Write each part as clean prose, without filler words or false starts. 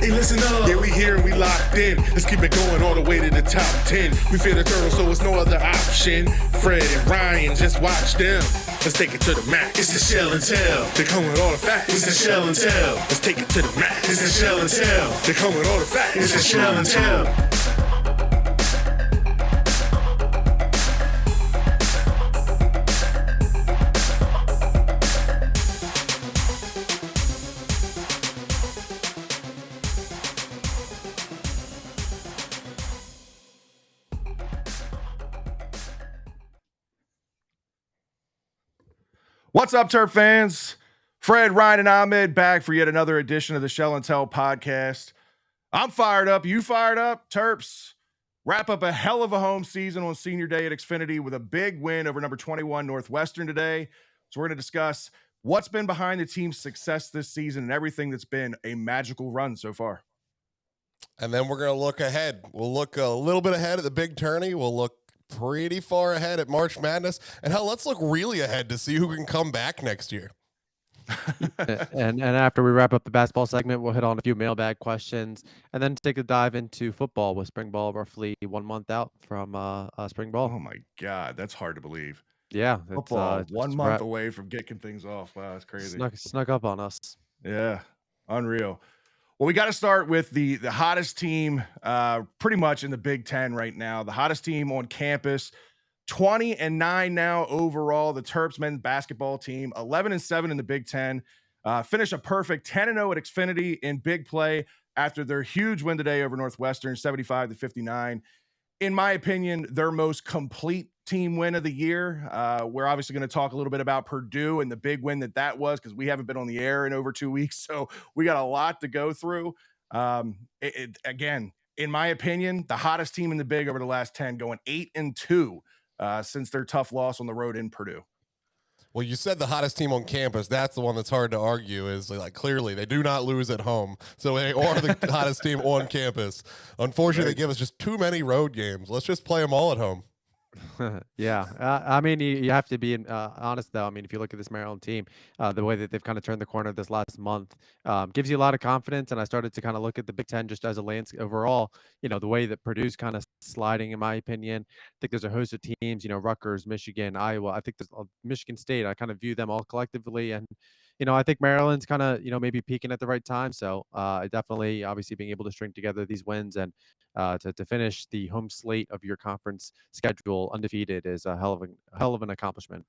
Hey, listen up. Yeah, we here and we locked in. Let's keep it going all the way to the top 10. We fear the turtles, so it's no other option. Fred and Ryan, just watch them. Let's take it to the max. It's the Shell and Tell. They come with all the facts. It's the Shell and Tell. Let's take it to the max. It's the Shell and Tell. They come with all the facts. It's the Shell and Tell. What's up, Terp fans? Fred, Ryan, and Ahmed back for yet another edition of the Shell and Tell podcast. I'm fired up. You fired up? Terps wrap up a hell of a home season on senior day at Xfinity with a big win over number 21 Northwestern today. So we're going to discuss what's been behind the team's success this season and everything that's been a magical run so far. And then we're going to look ahead. We'll look a little bit ahead at the big tourney. We'll look pretty far ahead at March Madness. And hell, let's look really ahead to see who can come back next year. and after we wrap up the basketball segment, we'll hit on a few mailbag questions and then take a dive into football with spring ball roughly 1 month out from spring ball. Oh my God, that's hard to believe. Yeah, football 1 month away from kicking things off. Wow, that's crazy. Snuck up on us. Yeah, unreal. Well, we got to start with the hottest team pretty much in the Big Ten right now. The hottest team on campus, 20-9 now overall. The Terps men's basketball team, 11-7 in the Big Ten. Finished a perfect 10-0 at Xfinity in big play after their huge win today over Northwestern, 75-59. In my opinion, their most complete team win of the year. We're obviously going to talk a little bit about Purdue and the big win that was because we haven't been on the air in over 2 weeks. So we got a lot to go through. Again, in my opinion, the hottest team in the Big over the last 10, going 8-2 since their tough loss on the road in Purdue. Well, you said the hottest team on campus. That's the one that's hard to argue is like clearly they do not lose at home. So they are the hottest team on campus. Unfortunately, they give us just too many road games. Let's just play them all at home. Yeah. I mean, you have to be honest, though. I mean, if you look at this Maryland team, the way that they've kind of turned the corner this last month gives you a lot of confidence. And I started to kind of look at the Big Ten just as a landscape overall, the way that Purdue's kind of sliding, in my opinion. I think there's a host of teams, Rutgers, Michigan, Iowa. I think there's Michigan State. I kind of view them all collectively. And I think Maryland's kind of, maybe peaking at the right time. So definitely, obviously, being able to string together these wins and to finish the home slate of your conference schedule undefeated is a hell of an accomplishment.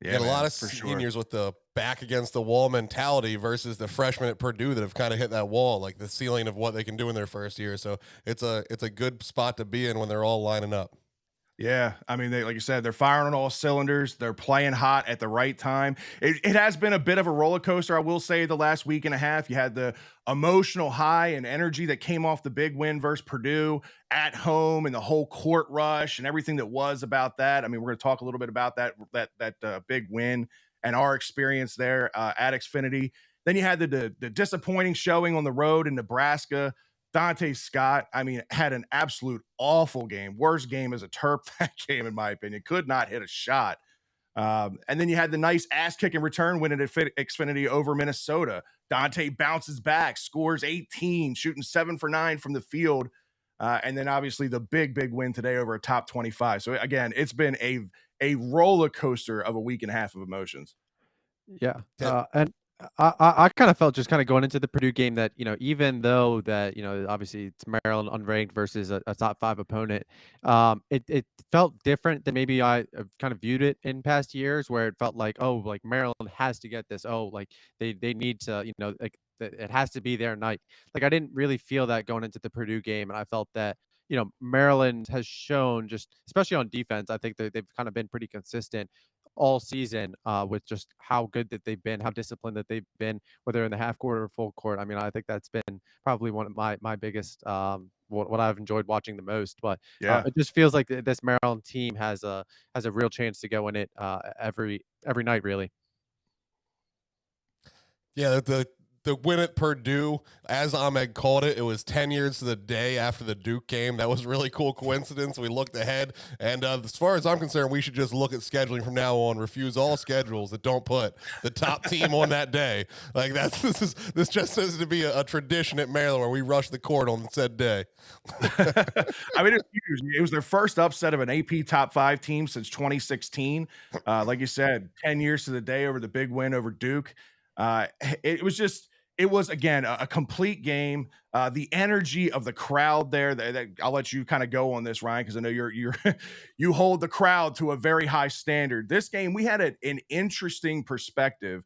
Yeah, a lot of seniors with the back against the wall mentality versus the freshmen at Purdue that have kind of hit that wall, like the ceiling of what they can do in their first year. So it's a good spot to be in when they're all lining up. Yeah, I mean, like you said, they're firing on all cylinders. They're playing hot at the right time. It has been a bit of a roller coaster, I will say, the last week and a half. You had the emotional high and energy that came off the big win versus Purdue at home and the whole court rush and everything that was about that. I mean, we're going to talk a little bit about that big win and our experience there at Xfinity. Then you had the disappointing showing on the road in Nebraska. Dante Scott, I mean, had an absolute awful game. Worst game as a Terp that game, in my opinion. Could not hit a shot. And then you had the nice ass-kicking return winning at Xfinity over Minnesota. Dante bounces back, scores 18, shooting 7 for 9 from the field. And then obviously the big win today over a top 25. So again, it's been a roller coaster of a week and a half of emotions. Yeah. And I kind of felt just kind of going into the Purdue game that, even though that, obviously it's Maryland unranked versus a top 5 opponent, it felt different than maybe I kind of viewed it in past years where it felt like, oh, like Maryland has to get this. Oh, like they need to, like it has to be their night. Like I didn't really feel that going into the Purdue game. And I felt that, Maryland has shown just, especially on defense, I think that they've kind of been pretty consistent all season with just how good that they've been, how disciplined that they've been, whether in the half court or full court. I mean, I think that's been probably one of my biggest, what I've enjoyed watching the most. But it just feels like this Maryland team has a real chance to go in it every night, really. Yeah, the the win at Purdue, as Ahmed called it, it was 10 years to the day after the Duke game. That was a really cool coincidence. We looked ahead, and as far as I'm concerned, we should just look at scheduling from now on. Refuse all schedules that don't put the top team on that day. Like this just seems to be a tradition at Maryland where we rush the court on said day. I mean, it was their first upset of an AP top 5 team since 2016. Like you said, 10 years to the day over the big win over Duke. It was again a complete game. The energy of the crowd there. That I'll let you kind of go on this, Ryan, because I know you're you hold the crowd to a very high standard. This game, we had an interesting perspective.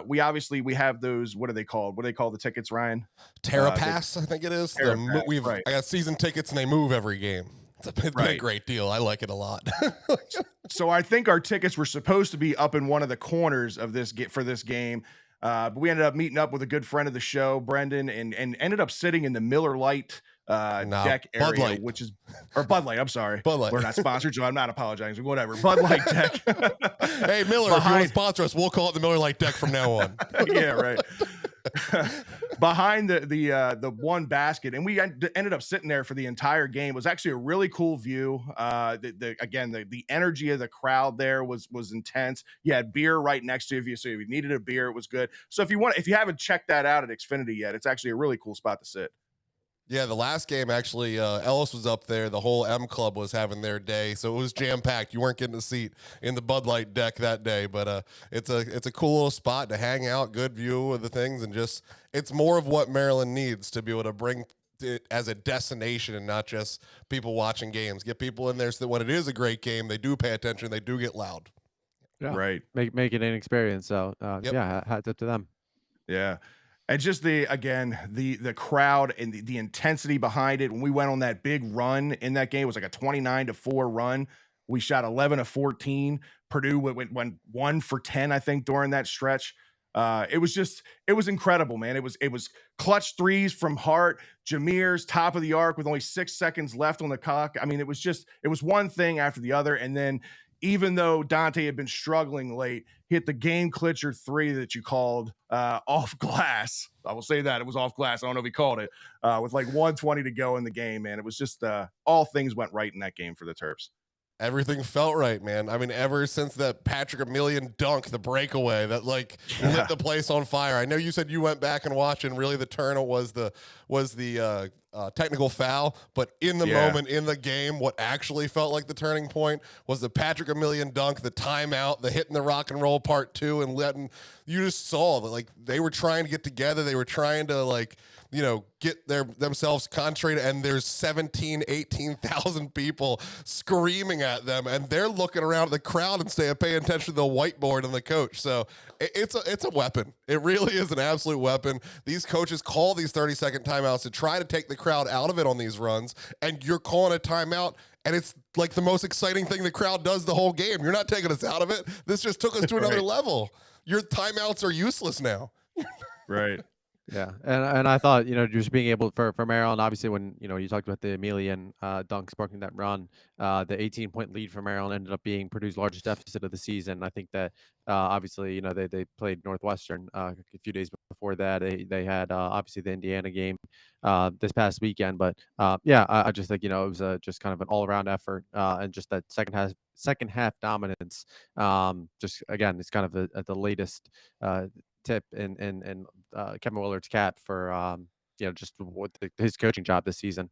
We have those. What are they called? What do they call the tickets, Ryan? TerraPass, I think it is. Right. I got season tickets and they move every game. It's been a great deal. I like it a lot. So I think our tickets were supposed to be up in one of the corners of this for this game. But we ended up meeting up with a good friend of the show, Brendan, and ended up sitting in the Miller Lite deck area, which is Bud Light. I'm sorry, Bud Light. We're not sponsored, so I'm not apologizing. Whatever, Bud Light deck. Hey Miller, if you want to sponsor us, we'll call it the Miller Lite deck from now on. Yeah, right. Behind the one basket, and we ended up sitting there for the entire game. It was actually a really cool view. The energy of the crowd there was intense. You had beer right next to you, so if you needed a beer, it was good. So if you haven't checked that out at Xfinity yet, it's actually a really cool spot to sit. Yeah, the last game, actually, Ellis was up there. The whole M Club was having their day, so it was jam-packed. You weren't getting a seat in the Bud Light deck that day, but it's a cool little spot to hang out, good view of the things, and just it's more of what Maryland needs to be able to bring it as a destination and not just people watching games. Get people in there so that when it is a great game, they do pay attention, they do get loud. Yeah. Right. Make it an experience. So yeah, hats up to them. Yeah. And just the crowd and the intensity behind it. When we went on that big run in that game, it was like a 29-4 run. We shot 11 of 14. Purdue went 1 for 10, I think, during that stretch. It was incredible, man. It was clutch threes from Hart, Jameer's top of the arc with only 6 seconds left on the clock. I mean, it was one thing after the other. And then even though Dante had been struggling late, hit the game clincher 3 that you called off glass. I will say that it was off glass. I don't know if he called it with like 1:20 to go in the game, man. It was just all things went right in that game for the Terps. Everything felt right, man. I mean, ever since that Patrick Emilion dunk, the breakaway that lit the place on fire. I know you said you went back and watched, and really the turn was the technical foul. But in the moment, in the game, what actually felt like the turning point was the Patrick Emilion dunk, the timeout, the hitting the rock and roll part 2, and you just saw that they were trying to get together. They were trying to get themselves concentrated, and there's 18,000 people screaming at them, and they're looking around at the crowd and paying attention to the whiteboard and the coach. So it's a weapon. It really is an absolute weapon. These coaches call these 30-second timeouts to try to take the crowd out of it on these runs, and you're calling a timeout, and it's like the most exciting thing the crowd does the whole game. You're not taking us out of it. This just took us to another level. Your timeouts are useless now. Right. Yeah, and I thought, just being able for Maryland, obviously when, you talked about the Emilion dunk sparking that run, the 18-point lead for Maryland ended up being Purdue's largest deficit of the season. I think that obviously, they played Northwestern a few days before that. They had obviously the Indiana game this past weekend, but I just think, it was just kind of an all-around effort, and just that second half dominance. Just again, it's kind of the latest tip in Kevin Willard's cap for just his coaching job this season.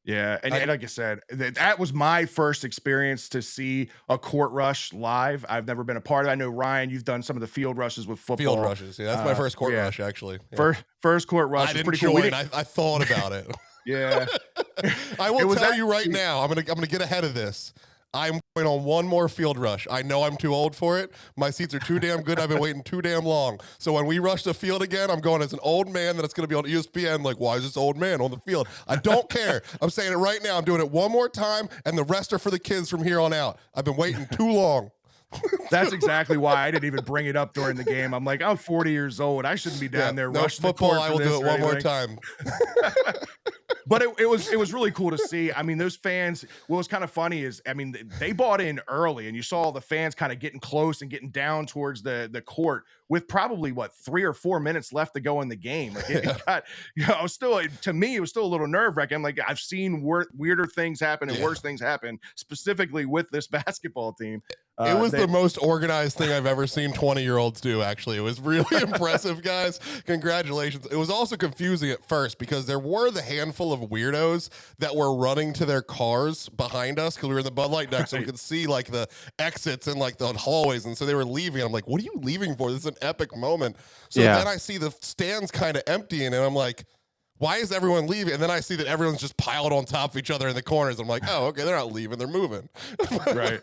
Yeah, and like I said, that was my first experience to see a court rush live. I've never been a part of it. I know, Ryan, you've done some of the field rushes with football. Field rushes, yeah. That's my first court rush, actually. Yeah. First court rush. I didn't join. I thought about it. Yeah. I will tell you right now, I'm gonna get ahead of this. I'm going on one more field rush. I know I'm too old for it. My seats are too damn good. I've been waiting too damn long. So when we rush the field again, I'm going as an old man that's going to be on ESPN. Like, why is this old man on the field? I don't care. I'm saying it right now. I'm doing it one more time, and the rest are for the kids from here on out. I've been waiting too long. That's exactly why I didn't even bring it up during the game. I'm like, I'm 40 years old. I shouldn't be down there rushing football. The court. I will do it one more time. But it was really cool to see. I mean, those fans, what was kind of funny is, I mean, they bought in early, and you saw the fans kind of getting close and getting down towards the court, with probably 3 or 4 minutes left to go in the game. Like it got, still, to me, it was still a little nerve wracking. Like I've seen weirder things happen and worse things happen, specifically with this basketball team. It was the most organized thing I've ever seen 20-year-olds do, actually. It was really impressive, guys. Congratulations. It was also confusing at first because there were the handful of weirdos that were running to their cars behind us because we were in the Bud Light deck, so we could see like the exits and like the hallways. And so they were leaving. I'm like, what are you leaving for? This is an epic moment. So then I see the stands kind of emptying, and I'm like, why is everyone leaving? And then I see that everyone's just piled on top of each other in the corners. I'm like, oh, okay, they're not leaving, they're moving. Right.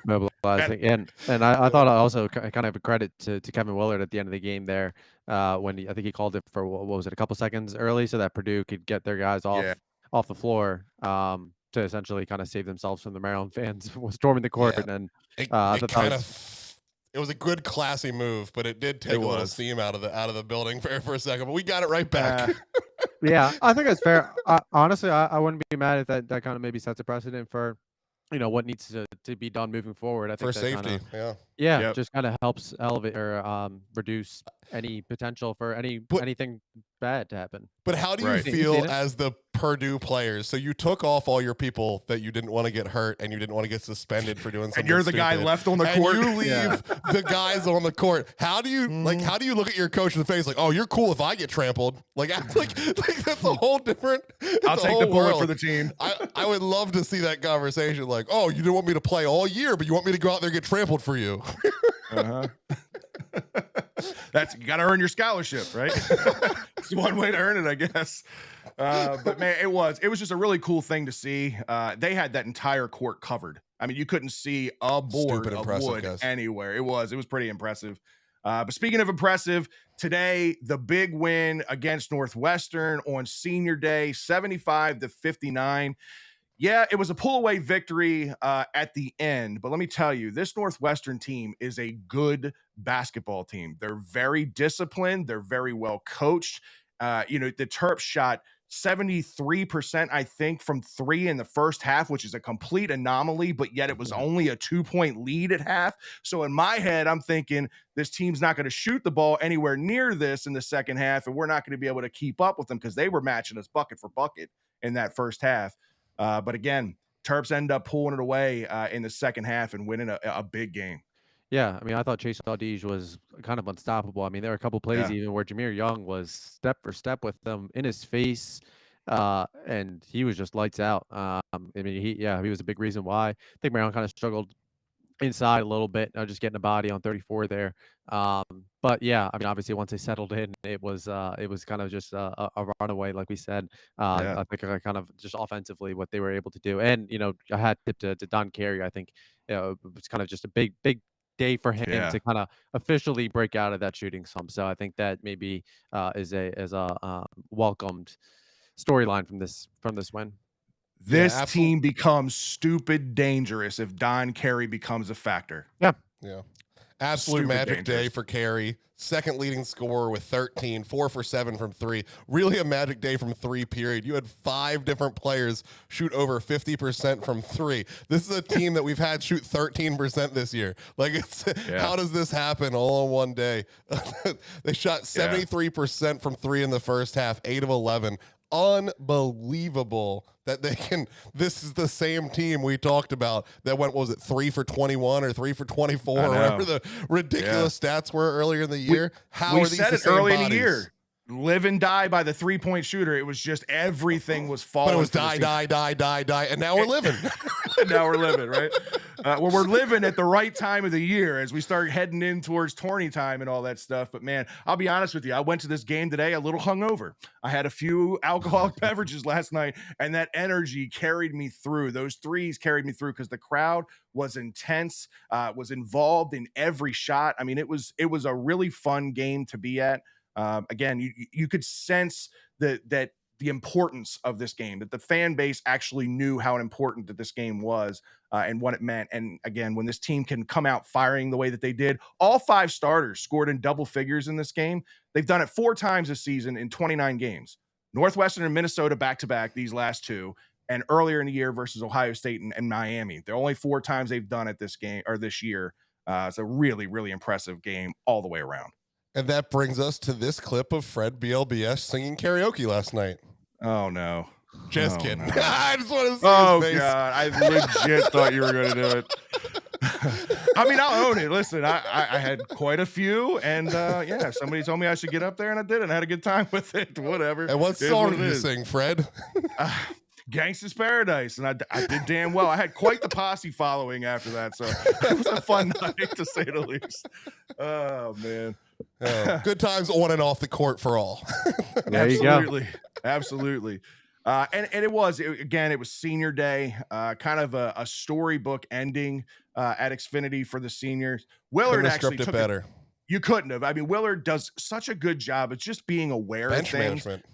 Mobilizing. And I thought also kind of a credit to Kevin Willard at the end of the game there when I think he called it for, what was it, a couple seconds early so that Purdue could get their guys off the floor to essentially kind of save themselves from the Maryland fans storming the court. And it was a good, classy move, but it did take a little steam out of the building for a second. But we got it right back. Yeah, I think that's fair. Honestly, I wouldn't be mad if that kind of maybe sets a precedent for what needs to be done moving forward. I think for safety, just kind of helps elevate or reduce any potential for anything bad to happen. But how do you feel as the Purdue players? So you took off all your people that you didn't want to get hurt and you didn't want to get suspended for doing something. And you're the guy left on the court. You leave the guys on the court. How do you How do you look at your coach in the face like, oh, you're cool if I get trampled? Like that's a whole different. I'll take the bullet for the team. I would love to see that conversation. Like, oh, you didn't want me to play all year, but you want me to go out there and get trampled for you. You got to earn your scholarship, right? It's one way to earn it, I guess. But man, it was just a really cool thing to see. They had that entire court covered. I mean, you couldn't see a board of wood anywhere. It was pretty impressive. But speaking of impressive, today the big win against Northwestern on Senior Day, 75-59. Yeah, it was a pull-away victory at the end, but let me tell you, this Northwestern team is a good basketball team. They're very disciplined. They're very well coached. The Terps shot 73%, I think, from 3 in the first half, which is a complete anomaly, but yet it was only a 2-point lead at half. So in my head, I'm thinking this team's not going to shoot the ball anywhere near this in the second half, and we're not going to be able to keep up with them because they were matching us bucket for bucket in that first half. But again, Terps end up pulling it away in the second half and winning a big game. Yeah, I mean, I thought Chase Audige was kind of unstoppable. I mean, there were a couple plays even where Jameer Young was step for step with them in his face, and he was just lights out. I mean, he was a big reason why. I think Maryland kind of struggled inside a little bit, just getting a body on 34 there. But yeah, I mean, obviously once they settled in, it was kind of just a runaway, like we said. I think kind of just offensively what they were able to do, and I had tipped to Don Carey. I think it was kind of just a big day for him to kind of officially break out of that shooting slump. So I think that maybe is a welcomed storyline from this win. This team becomes stupid dangerous if Don Carey becomes a factor. Yeah. Absolute magic day for Carey. Second leading scorer with 13, 4 for 7 from 3. Really a magic day from 3, period. You had 5 different players shoot over 50% from 3. This is a team that we've had shoot 13% this year. Like, how does this happen all in one day? They shot 73% from 3 in the first half, 8 of 11. Unbelievable that they can. This is the same team we talked about that went, what was it, 3 for 21 or 3 for 24 or whatever the ridiculous stats were earlier in the year. We said it early in the year. Live and die by the 3-point shooter. It was just everything was falling. But it was die, and now we're living. Now we're living, right? Well, we're living at the right time of the year as we start heading in towards tourney time and all that stuff. But man, I'll be honest with you. I went to this game today a little hungover. I had a few alcoholic beverages last night, and that energy carried me through. Those threes carried me through because the crowd was intense, was involved in every shot. I mean, it was a really fun game to be at. Again, you could sense that the importance of this game, that the fan base actually knew how important that this game was and what it meant. And again, when this team can come out firing the way that they did, all 5 starters scored in double figures in this game. They've done it 4 times this season in 29 games. Northwestern and Minnesota back-to-back these last 2, and earlier in the year versus Ohio State and Miami. They're only 4 times they've done it this game or this year. It's a really, really impressive game all the way around. And that brings us to this clip of Fred BLBS singing karaoke last night. Oh, no. Just Oh, kidding. no. I just want to see Oh, his face. God. I legit thought you were going to do it. I mean, I'll own it. Listen, I had quite a few, and yeah, somebody told me I should get up there, and I did, and I had a good time with it. Whatever. And what song did you sing, Fred? Gangsta's Paradise, and I did damn well. I had quite the posse following after that, so it was a fun night to say the least. Oh man, good times on and off the court for all. There you go. Absolutely. And it was senior day, kind of a storybook ending at Xfinity for the seniors. Willard actually took it better. You couldn't have. I mean, Willard does such a good job. It's just being aware Bench of things. management.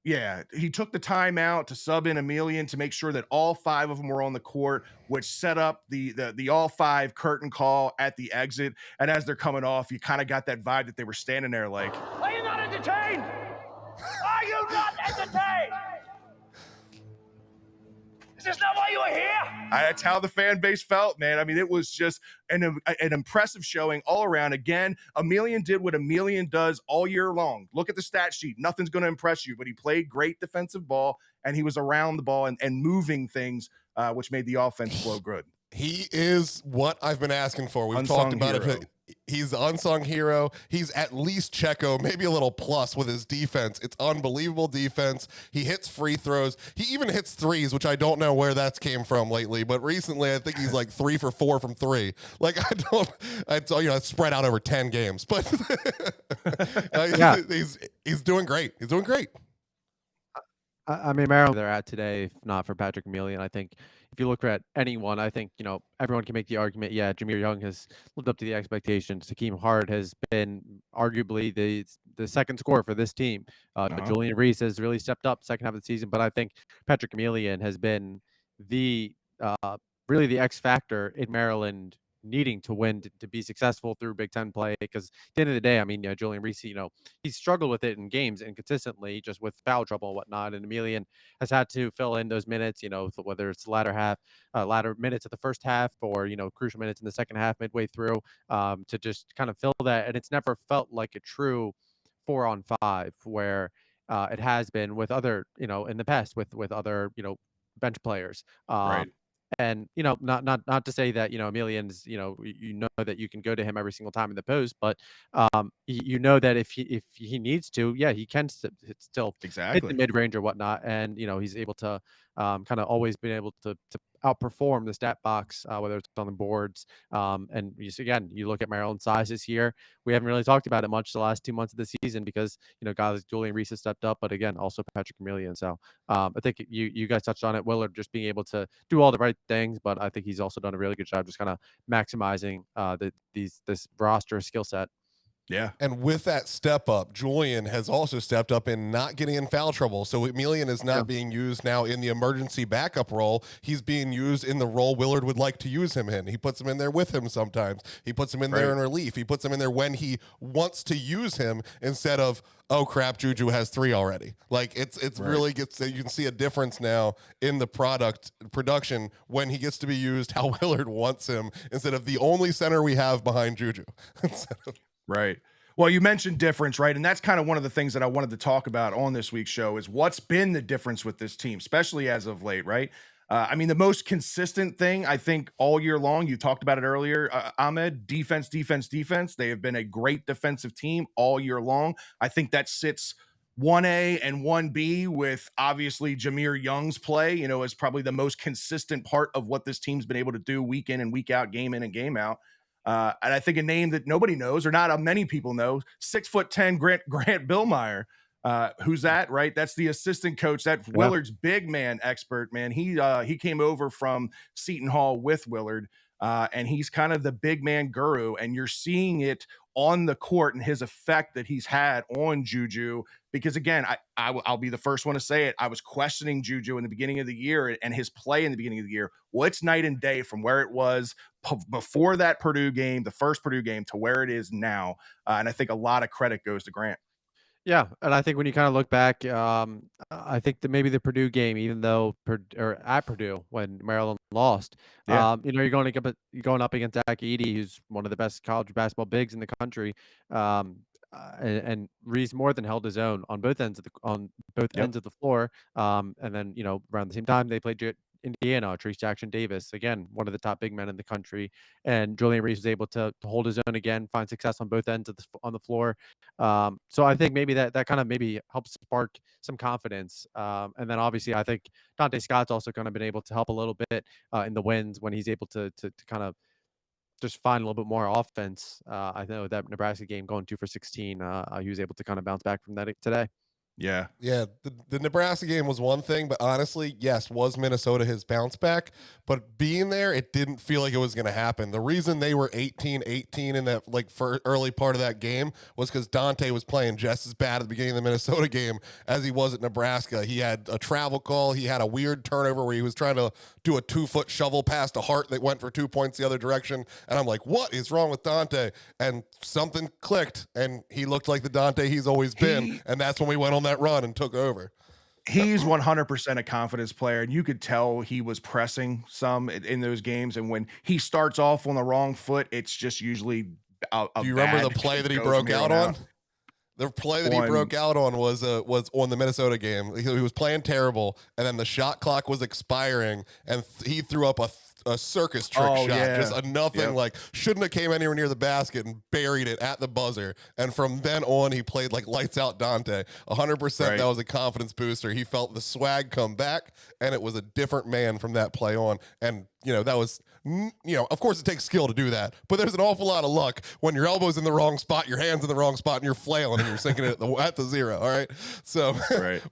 Yeah, he took the time out to sub in Emilian to make sure that all 5 of them were on the court, which set up the all 5 curtain call at the exit. And as they're coming off, you kind of got that vibe that they were standing there like, "Are you not entertained? Are you not entertained? Is this not why you were here?" That's how the fan base felt, man. I mean, it was just an impressive showing all around. Again, Emilian did what Emilian does all year long. Look at the stat sheet. Nothing's going to impress you, but he played great defensive ball, and he was around the ball and moving things, which made the offense flow good. He is what I've been asking for. We've Unsung talked about hero. it. He's the unsung hero. He's at least Checo, maybe a little plus with his defense. It's unbelievable defense. He hits free throws. He even hits threes, which I don't know where that's came from lately. But recently, I think he's like 3 for 4 from 3. Like it's spread out over 10 games. But he's doing great. He's doing great. I mean, Maryland, they're at today, if not for Patrick Emilian. I think if you look at anyone, I think, everyone can make the argument, yeah, Jameer Young has lived up to the expectations. Hakeem Hart has been arguably the second scorer for this team. Julian Reese has really stepped up second half of the season, but I think Patrick Emilian has been really the X factor in Maryland needing to win to be successful through Big Ten play. Because at the end of the day, I mean, Julian Reese, he struggled with it in games inconsistently, just with foul trouble and whatnot. And Emilian has had to fill in those minutes, whether it's the latter minutes of the first half or, crucial minutes in the second half midway through, to just kind of fill that. And it's never felt like a true 4-on-5 where it has been with other, in the past with other, bench players. Right. And not to say that Emilian's that you can go to him every single time in the post, but that if he needs to, yeah, he can still hit the mid range or whatnot, and he's able to kind of always been able to outperform the stat box, whether it's on the boards. And you look at Maryland's size this year. We haven't really talked about it much the last 2 months of the season because guys like Julian Reese has stepped up, but again, also Patrick Emilian. So I think you guys touched on it. Willard just being able to do all the right things, but I think he's also done a really good job just kind of maximizing this roster skill set. Yeah. And with that step up, Julian has also stepped up in not getting in foul trouble. So Emilian is not being used now in the emergency backup role. He's being used in the role Willard would like to use him in. He puts him in there with him sometimes. He puts him in there in relief. He puts him in there when he wants to use him instead of, oh crap, Juju has 3 already. Like it's really gets, you can see a difference now in the production when he gets to be used how Willard wants him instead of the only center we have behind Juju. Right. Well, you mentioned difference, right? And that's kind of one of the things that I wanted to talk about on this week's show is what's been the difference with this team, especially as of late, right? I mean, the most consistent thing, I think, all year long, you talked about it earlier, Ahmed, defense. They have been a great defensive team all year long. I think that sits 1A and 1B with obviously Jameer Young's play, is probably the most consistent part of what this team's been able to do week in and week out, game in and game out. And I think a name that nobody knows or not many people know, 6'10" Grant Billmeyer. Who's that, right? That's the assistant coach, that Willard's big man expert, man. He came over from Seton Hall with Willard, and he's kind of the big man guru, and you're seeing it on the court and his effect that he's had on Juju. Because again, I'll be the first one to say it. I was questioning Juju in the beginning of the year and his play in the beginning of the year. Well, it's night and day from where it was before that Purdue game, the first Purdue game, to where it is now. And I think a lot of credit goes to Grant. Yeah, and I think when you kind of look back, I think that maybe the Purdue game, even though or at Purdue when Maryland lost, Yeah. you're going up against Zach Edey, who's one of the best college basketball bigs in the country, and Reese more than held his own on both ends of Yep. the floor. And then around the same time they played Indiana, Trace Jackson Davis, again one of the top big men in the country, and Julian Reese was able to hold his own again, find success on both ends of on the floor. So I think maybe that kind of maybe helps spark some confidence. And then obviously I think Dante Scott's also kind of been able to help a little bit in the wins when he's able to kind of just find a little bit more offense. I know that Nebraska game going 2 for 16, he was able to kind of bounce back from that today. Yeah. Yeah, the Nebraska game was one thing, but honestly, yes, was Minnesota his bounce back? But being there, it didn't feel like it was going to happen. The reason they were 18-18 in that for early part of that game was because Dante was playing just as bad at the beginning of the Minnesota game as he was at Nebraska. He had a travel call. He had a weird turnover where he was trying to do a 2-foot shovel pass to Hart that went for 2 points the other direction. And I'm like, what is wrong with Dante? And something clicked, and he looked like the Dante he's always been. And that's when we went on that run and took over. He's 100% a confidence player, and you could tell he was pressing some in those games. And when he starts off on the wrong foot, it's just usually Do you remember the play that he broke out on? The play that he broke out on was on the Minnesota game. He was playing terrible, and then the shot clock was expiring, and he threw up a circus trick shot, just a nothing, like shouldn't have came anywhere near the basket, and buried it at the buzzer. And from then on, he played like lights out Dante. 100%. That was a confidence booster. He felt the swag come back, and it was a different man from that play on. And that was, of course it takes skill to do that, but there's an awful lot of luck when your elbow's in the wrong spot, your hand's in the wrong spot, and you're flailing and you're sinking it at the zero. All right. So,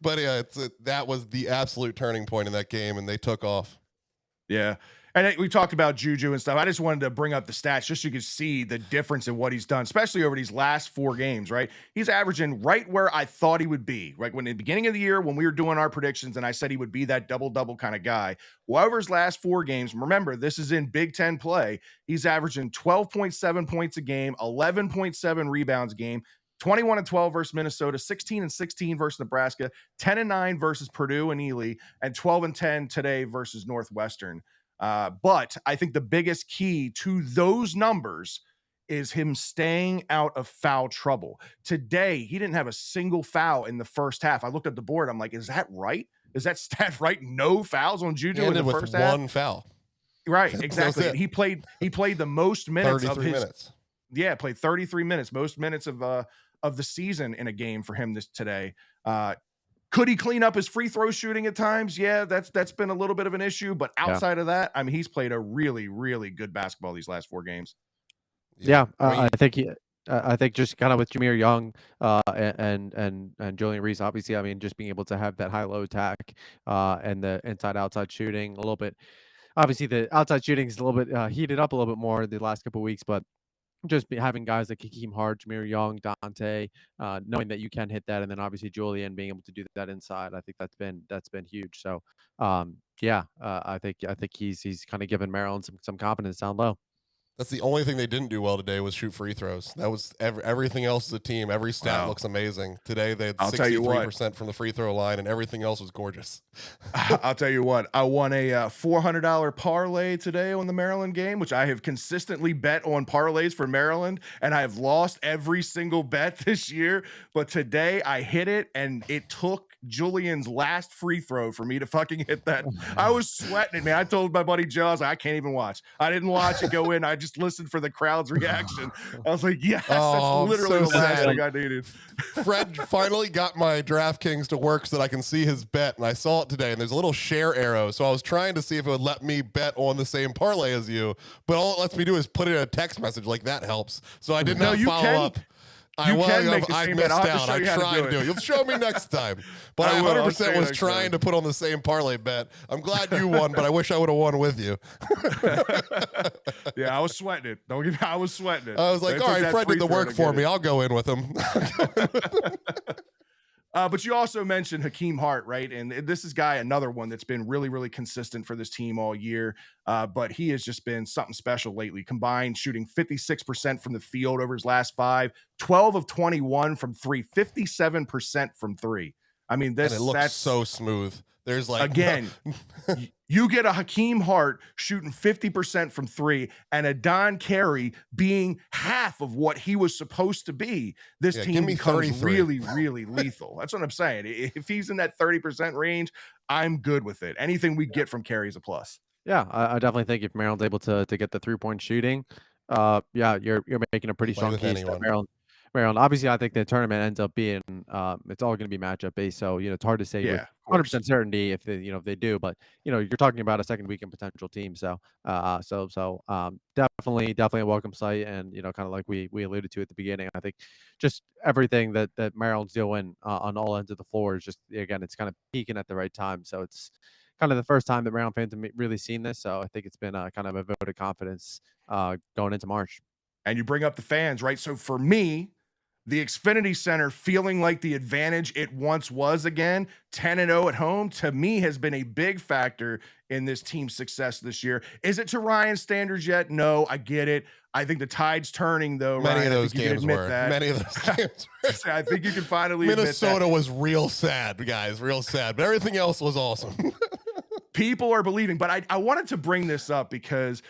but yeah, that was the absolute turning point in that game, and they took off. Yeah. And we talked about Juju and stuff. I just wanted to bring up the stats just so you could see the difference in what he's done, especially over these last 4 games, right? He's averaging right where I thought he would be, right? When in the beginning of the year, when we were doing our predictions and I said he would be that double-double kind of guy, whoever's last 4 games, remember, this is in Big Ten play, he's averaging 12.7 points a game, 11.7 rebounds a game, 21-12 versus Minnesota, 16-16 versus Nebraska, 10-9 versus Purdue and Ely, and 12-10 today versus Northwestern. But I think the biggest key to those numbers is him staying out of foul trouble. Today, he didn't have a single foul in the first half. I looked at the board. I'm like, is that right? Is that stat right? No fouls on Juju in the first half? One foul. Right, exactly. He played the most minutes of his minutes. Yeah, played 33 minutes, most minutes of the season in a game for him today. Could he clean up his free throw shooting at times? Yeah, that's been a little bit of an issue. But outside of that, I mean, he's played a really, really good basketball these last 4 games. Yeah, I think just kind of with Jameer Young and Julian Reese, obviously, I mean, just being able to have that high-low attack and the inside-outside shooting a little bit. Obviously, the outside shooting is a little bit heated up a little bit more the last couple of weeks, but just having guys like Hakeem Hart, Jameer Young, Dante, knowing that you can hit that, and then obviously Julian being able to do that inside, I think that's been huge. So, I think he's kind of given Maryland some confidence down low. That's the only thing they didn't do well today was shoot free throws. That was everything else as a team. Every stat looks amazing. Today they had 63% from the free throw line, and everything else was gorgeous. I'll tell you what, I won a $400 parlay today on the Maryland game, which I have consistently bet on parlays for Maryland, and I have lost every single bet this year. But today I hit it, and it took Julian's last free throw for me to fucking hit that. I was sweating it, man. I told my buddy Joe, I was like, I can't even watch. I didn't watch it go in. I just listened for the crowd's reaction. I was like, yes, that's literally the last thing I needed. Fred finally got my DraftKings to work so that I can see his bet, and I saw it today, and there's a little share arrow, so I was trying to see if it would let me bet on the same parlay as you, but all it lets me do is put it in a text message, like that helps. So I did not follow up. I missed out. I tried to do it. You'll show me next time. But I 100% was trying to put on the same parlay bet. I'm glad you won, but I wish I would have won with you. Yeah, I was sweating it. Don't get me. I was sweating it. I was like, all right, Fred did the work for me. I'll go in with him. But you also mentioned Hakeem Hart, right? And this is another one that's been really, really consistent for this team all year. But he has just been something special lately. Combined shooting 56% from the field over his last 5, 12 of 21 from 3, 57% from 3. I mean, And it looks that's so smooth. There's like again, you get a Hakeem Hart shooting 50% from 3 and a Don Carey being half of what he was supposed to be. This Yeah, team give me becomes 33. really, really lethal. That's what I'm saying. If he's in that 30% range, I'm good with it. Anything we get from Carey is a plus. Yeah, I definitely think if Maryland's able to get the 3-point shooting, yeah, you're making a pretty Play strong with case that anyone. Maryland. Obviously, I think the tournament ends up being it's all going to be matchup based. So it's hard to say with Yeah, of course. 100% certainty if they if they do, but you're talking about a second weekend potential team. So definitely a welcome sight, and kind of like we alluded to at the beginning. I think just everything that Maryland's doing on all ends of the floor is just, again, it's kind of peaking at the right time. So it's kind of the first time that Maryland fans have really seen this. So I think it's been kind of a vote of confidence going into March. And you bring up the fans, right? So for me, the Xfinity Center feeling like the advantage it once was again, 10-0 at home, to me has been a big factor in this team's success this year. Is it to Ryan's standards yet? No, I get it. I think the tide's turning, though. Many Ryan, of those I think you can games admit were. that. Many of those games were. I think you can finally Minnesota admit that. was real sad, guys, real sad. But everything else was awesome. People are believing, but I wanted to bring this up because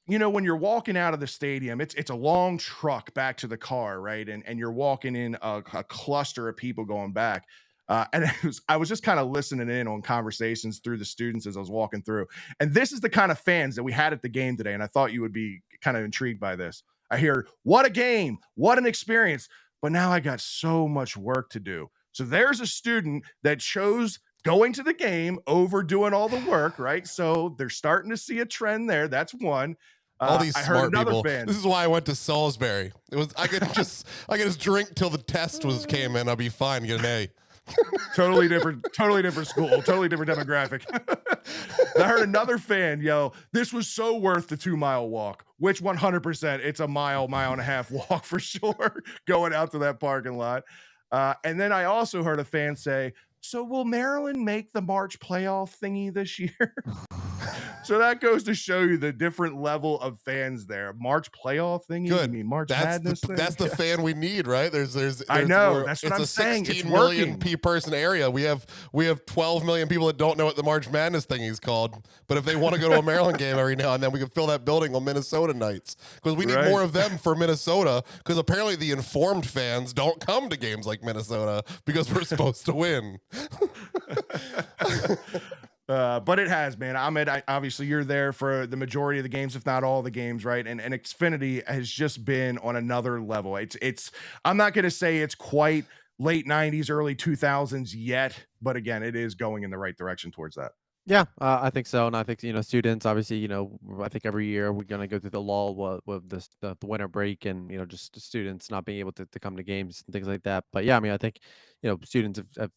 when you're walking out of the stadium, it's a long truck back to the car, right? And you're walking in a cluster of people going back. And I was just kind of listening in on conversations through the students as I was walking through. And this is the kind of fans that we had at the game today. And I thought you would be kind of intrigued by this. I hear, what a game, what an experience. But now I got so much work to do. So there's a student that chose going to the game over doing all the work, right? So they're starting to see a trend there. That's one. All these I heard smart another people. fan. This is why I went to Salisbury. I could just drink till the test came in. I'll be fine. Get an A. Totally different school, totally different demographic. I heard another fan yell, "This was so worth the 2-mile walk," which 100%, it's a mile and a half walk for sure, going out to that parking lot. And then I also heard a fan say, "So will Maryland make the March playoff thingy this year?" So that goes to show you the different level of fans there. March playoff thingy? Good. You mean March That's Madness thing? that's the fan we need, right? There's I know. That's what I'm saying. It's a It's 16 million working. person area. We have 12 million people that don't know what the March Madness thing is called. But if they want to go to a Maryland game every now and then, we can fill that building on Minnesota nights because we need Right. more of them for Minnesota. Because apparently the informed fans don't come to games like Minnesota because we're supposed to win. But it has, man. Obviously you're there for the majority of the games, if not all the games, right? And Xfinity has just been on another level. It's I'm not going to say it's quite late 90s, early 2000s yet, but again, it is going in the right direction towards that. Yeah, I think so, and I think students obviously I think every year we're gonna go through the lull with this the winter break, and just the students not being able to come to games and things like that. But yeah, I mean, I think students have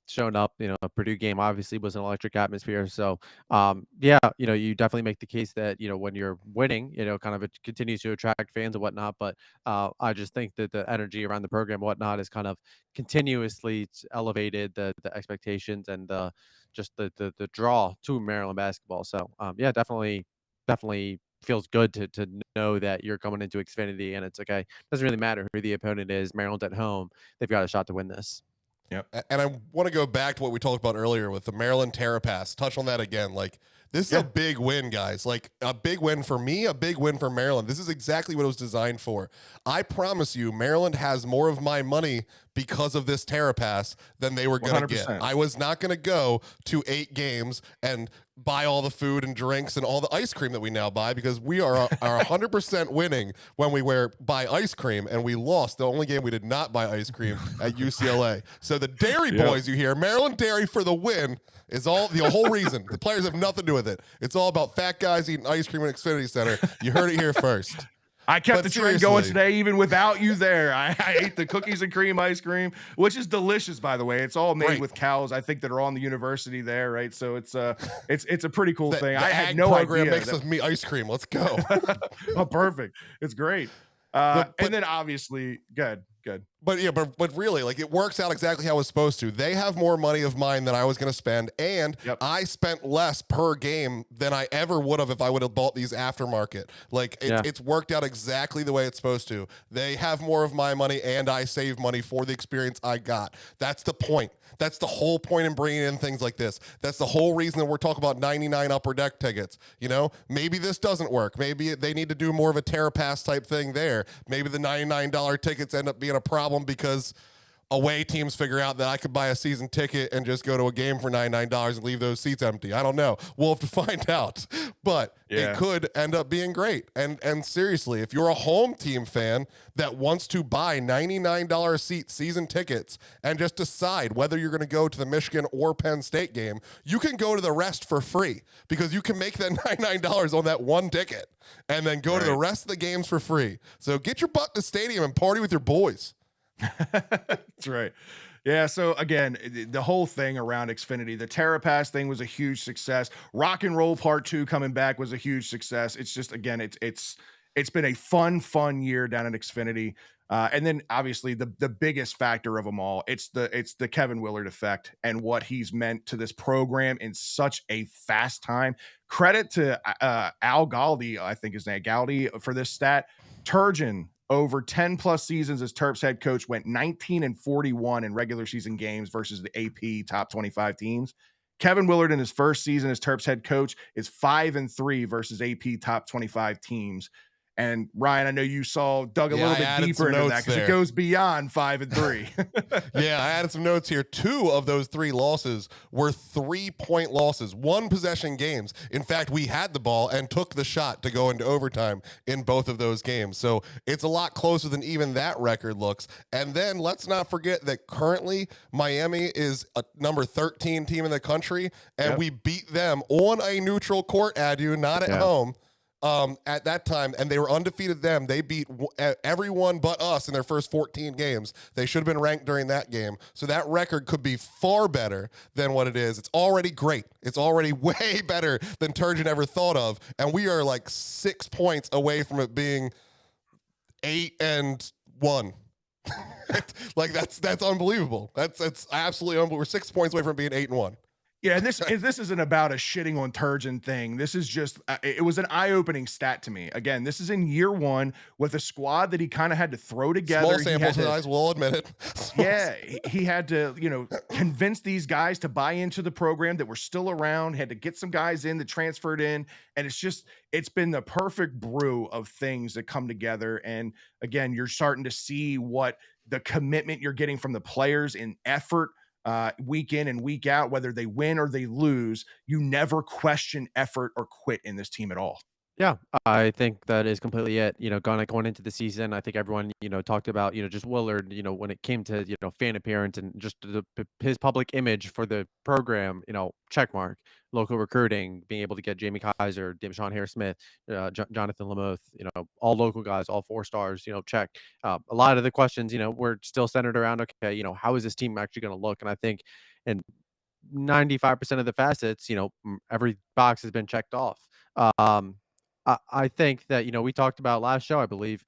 shown up. A Purdue game obviously was an electric atmosphere, so yeah, you definitely make the case that when you're winning, kind of it continues to attract fans and whatnot. But I just think that the energy around the program and whatnot is kind of continuously elevated the expectations and just the draw to Maryland basketball. So yeah, definitely feels good to know that you're coming into Xfinity and it's okay. Doesn't really matter who the opponent is. Maryland's at home. They've got a shot to win this. Yep. And I want to go back to what we talked about earlier with the Maryland Terrapass. Touch on that again. Like, this is a big win, guys. Like, a big win for me, a big win for Maryland. This is exactly what it was designed for. I promise you, Maryland has more of my money because of this Terrapass than they were going to get. I was not going to go to 8 games and buy all the food and drinks and all the ice cream that we now buy because we are 100% winning when we buy ice cream, and we lost the only game we did not buy ice cream at UCLA. So the Dairy Boys you hear, Maryland Dairy for the win, is all the whole reason. The players have nothing to do with it. It's all about fat guys eating ice cream at Xfinity Center. You heard it here first. I kept the trend going today, even without you there. I ate the cookies and cream ice cream, which is delicious, by the way. It's all made with cows, I think, that are on the university there, right? So it's a pretty cool thing. I had no program idea. Makes us me ice cream. Let's go. Oh, perfect. It's great. And then obviously, good. But yeah, but really, like it works out exactly how it's supposed to. They have more money of mine than I was going to spend, and Yep. I spent less per game than I ever would have if I would have bought these aftermarket. Like Yeah. it's worked out exactly the way it's supposed to. They have more of my money, and I save money for the experience I got. That's the point. That's the whole point in bringing in things like this. That's the whole reason that we're talking about 99 upper deck tickets. You know, maybe this doesn't work. Maybe they need to do more of a TerraPass type thing there. Maybe the $99 tickets end up being a problem because away teams figure out that I could buy a season ticket and just go to a game for $99 and leave those seats empty. I don't know. We'll have to find out. But Yeah. it could end up being great. And seriously, if you're a home team fan that wants to buy $99 seat season tickets and just decide whether you're going to go to the Michigan or Penn State game, you can go to the rest for free because you can make that $99 on that one ticket and then go to the rest of the games for free. So get your butt to the stadium and party with your boys. That's right. Yeah. So again, the whole thing around Xfinity, the TerraPass thing was a huge success. Rock and Roll Part 2 coming back was a huge success. It's just again, it's been a fun year down at Xfinity. And then obviously the biggest factor of them all, it's the Kevin Willard effect and what he's meant to this program in such a fast time. Credit to Al Galdi, I think his name Galdi, for this stat. Turgeon, over 10 plus seasons as Terps head coach, went 19-41 in regular season games versus the AP top 25 teams. Kevin Willard in his first season as Terps head coach is 5-3 versus AP top 25 teams. And Ryan, I know you dug a little bit deeper into that because it goes beyond 5-3. Yeah, I added some notes here. 2 of those 3 losses were 3-point losses, 1 possession games. In fact, we had the ball and took the shot to go into overtime in both of those games. So it's a lot closer than even that record looks. And then let's not forget that currently Miami is a number 13 team in the country, and we beat them on a neutral court, not at home. At that time, and they were undefeated them. They beat everyone but us in their first 14 games. They should have been ranked during that game. So that record could be far better than what it is. It's already great. It's already way better than Turgeon ever thought of. And we are like 6 points away from it being 8-1. Like that's unbelievable. That's absolutely unbelievable. We're 6 points away from being 8-1. Yeah, and this isn't about a shitting on Turgeon thing. This is just it was an eye-opening stat to me. Again, this is in year 1 with a squad that he kind of had to throw together. Small sample size, we'll admit it. Yeah, he had to, convince these guys to buy into the program that were still around, had to get some guys in that transferred in, and it's been the perfect brew of things that come together. And again, you're starting to see what the commitment you're getting from the players in effort week in and week out, whether they win or they lose. You never question effort or quit in this team at all. Yeah, I think that is completely it. Going into the season, I think everyone, talked about, just Willard, when it came to, fan appearance and just his public image for the program, check mark, local recruiting, being able to get Jamie Kaiser, Sean Harris-Smith, Jonathan Lamoth, all local guys, all 4 stars, check. A lot of the questions, were still centered around, okay, how is this team actually going to look? And I think, and 95% of the facets, every box has been checked off. Um, I think that, we talked about last show, I believe,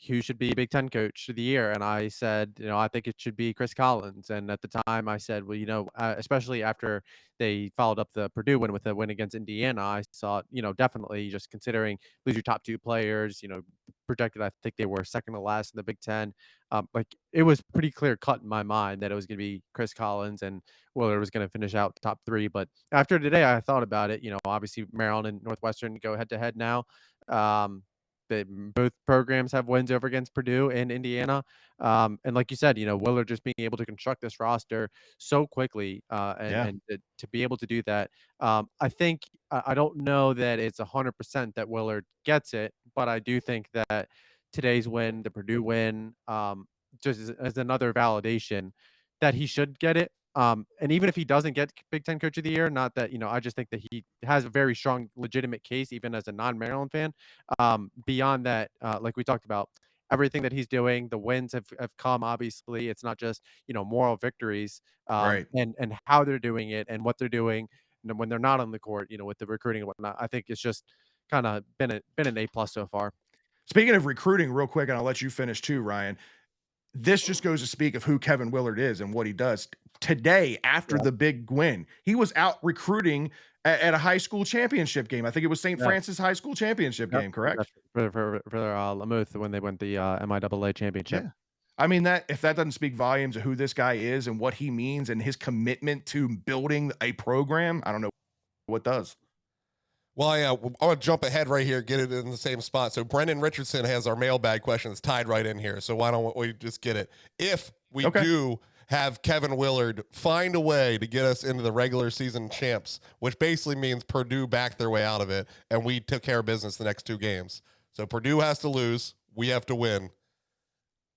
who should be Big Ten Coach of the Year, and I said, I think it should be Chris Collins. And at the time, I said, well, especially after they followed up the Purdue win with a win against Indiana, I saw, definitely just considering lose your top 2 players, projected, I think they were second to last in the Big Ten. Like it was pretty clear cut in my mind that it was going to be Chris Collins and Willard was going to finish out the top 3. But after today, I thought about it. Obviously Maryland and Northwestern go head to head now. Both programs have wins over against Purdue and Indiana. And like you said, Willard just being able to construct this roster so quickly and to be able to do that. I think I don't know that it's 100% that Willard gets it, but I do think that today's win, the Purdue win, just as another validation that he should get it. And even if he doesn't get Big Ten Coach of the Year, not that, I just think that he has a very strong, legitimate case, even as a non-Maryland fan. Beyond that, like we talked about, everything that he's doing, the wins have come, obviously. It's not just, moral victories, Right. and how they're doing it and what they're doing when they're not on the court, with the recruiting and whatnot. I think it's just kind of been an A+ so far. Speaking of recruiting, real quick, and I'll let you finish too, Ryan. this just goes to speak of who Kevin Willard is and what he does. Today, after the big win, he was out recruiting at a high school championship game. I think it was St. Yeah. Francis High School championship game, correct? That's for Lamouth when they won the MIAA championship. Yeah. I mean, that if that doesn't speak volumes of who this guy is and what he means and his commitment to building a program, I don't know what does. Well, yeah, I'm going to jump ahead right here, get it in the same spot. So Brendan Richardson has our mailbag question that's tied right in here. So why don't we just get it? If we do have Kevin Willard find a way to get us into the regular season champs, which basically means Purdue backed their way out of it, and we took care of business the next 2 games. So Purdue has to lose. We have to win.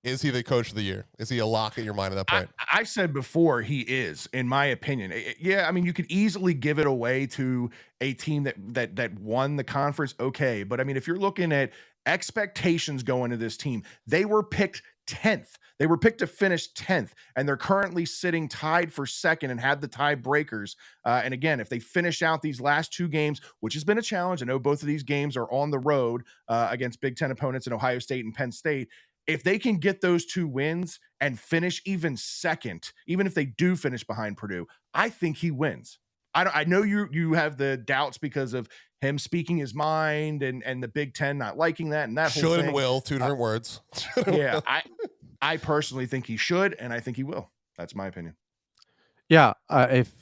Is he the coach of the year? Is he a lock at your mind at that point? I said before he is, in my opinion. Yeah, I mean, you could easily give it away to a team that won the conference. Okay, but I mean, if you're looking at expectations going to this team, they were picked 10th. They were picked to finish 10th, and they're currently sitting tied for second and have the tiebreakers. And again, if they finish out these last 2 games, which has been a challenge, I know both of these games are on the road against Big Ten opponents in Ohio State and Penn State. If they can get those 2 wins and finish even second, even if they do finish behind Purdue, I think he wins. I know you have the doubts because of him speaking his mind and the Big Ten not liking that and that whole Should thing. and will, 2 different words. Yeah, I personally think he should, and I think he will. That's my opinion. Yeah, if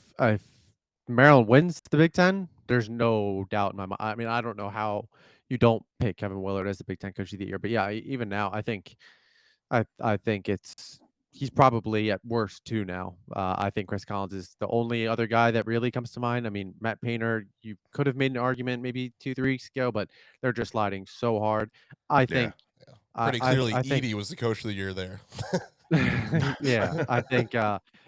Maryland wins the Big Ten, there's no doubt in my mind. I mean, I don't know how you don't pick Kevin Willard as the Big Ten Coach of the Year, but yeah, even now, I think he's probably at worst 2 now. I think Chris Collins is the only other guy that really comes to mind. I mean, Matt Painter, you could have made an argument maybe 2-3 weeks ago, but they're just sliding so hard. I think pretty clearly I think Edey was the coach of the year there. yeah, I think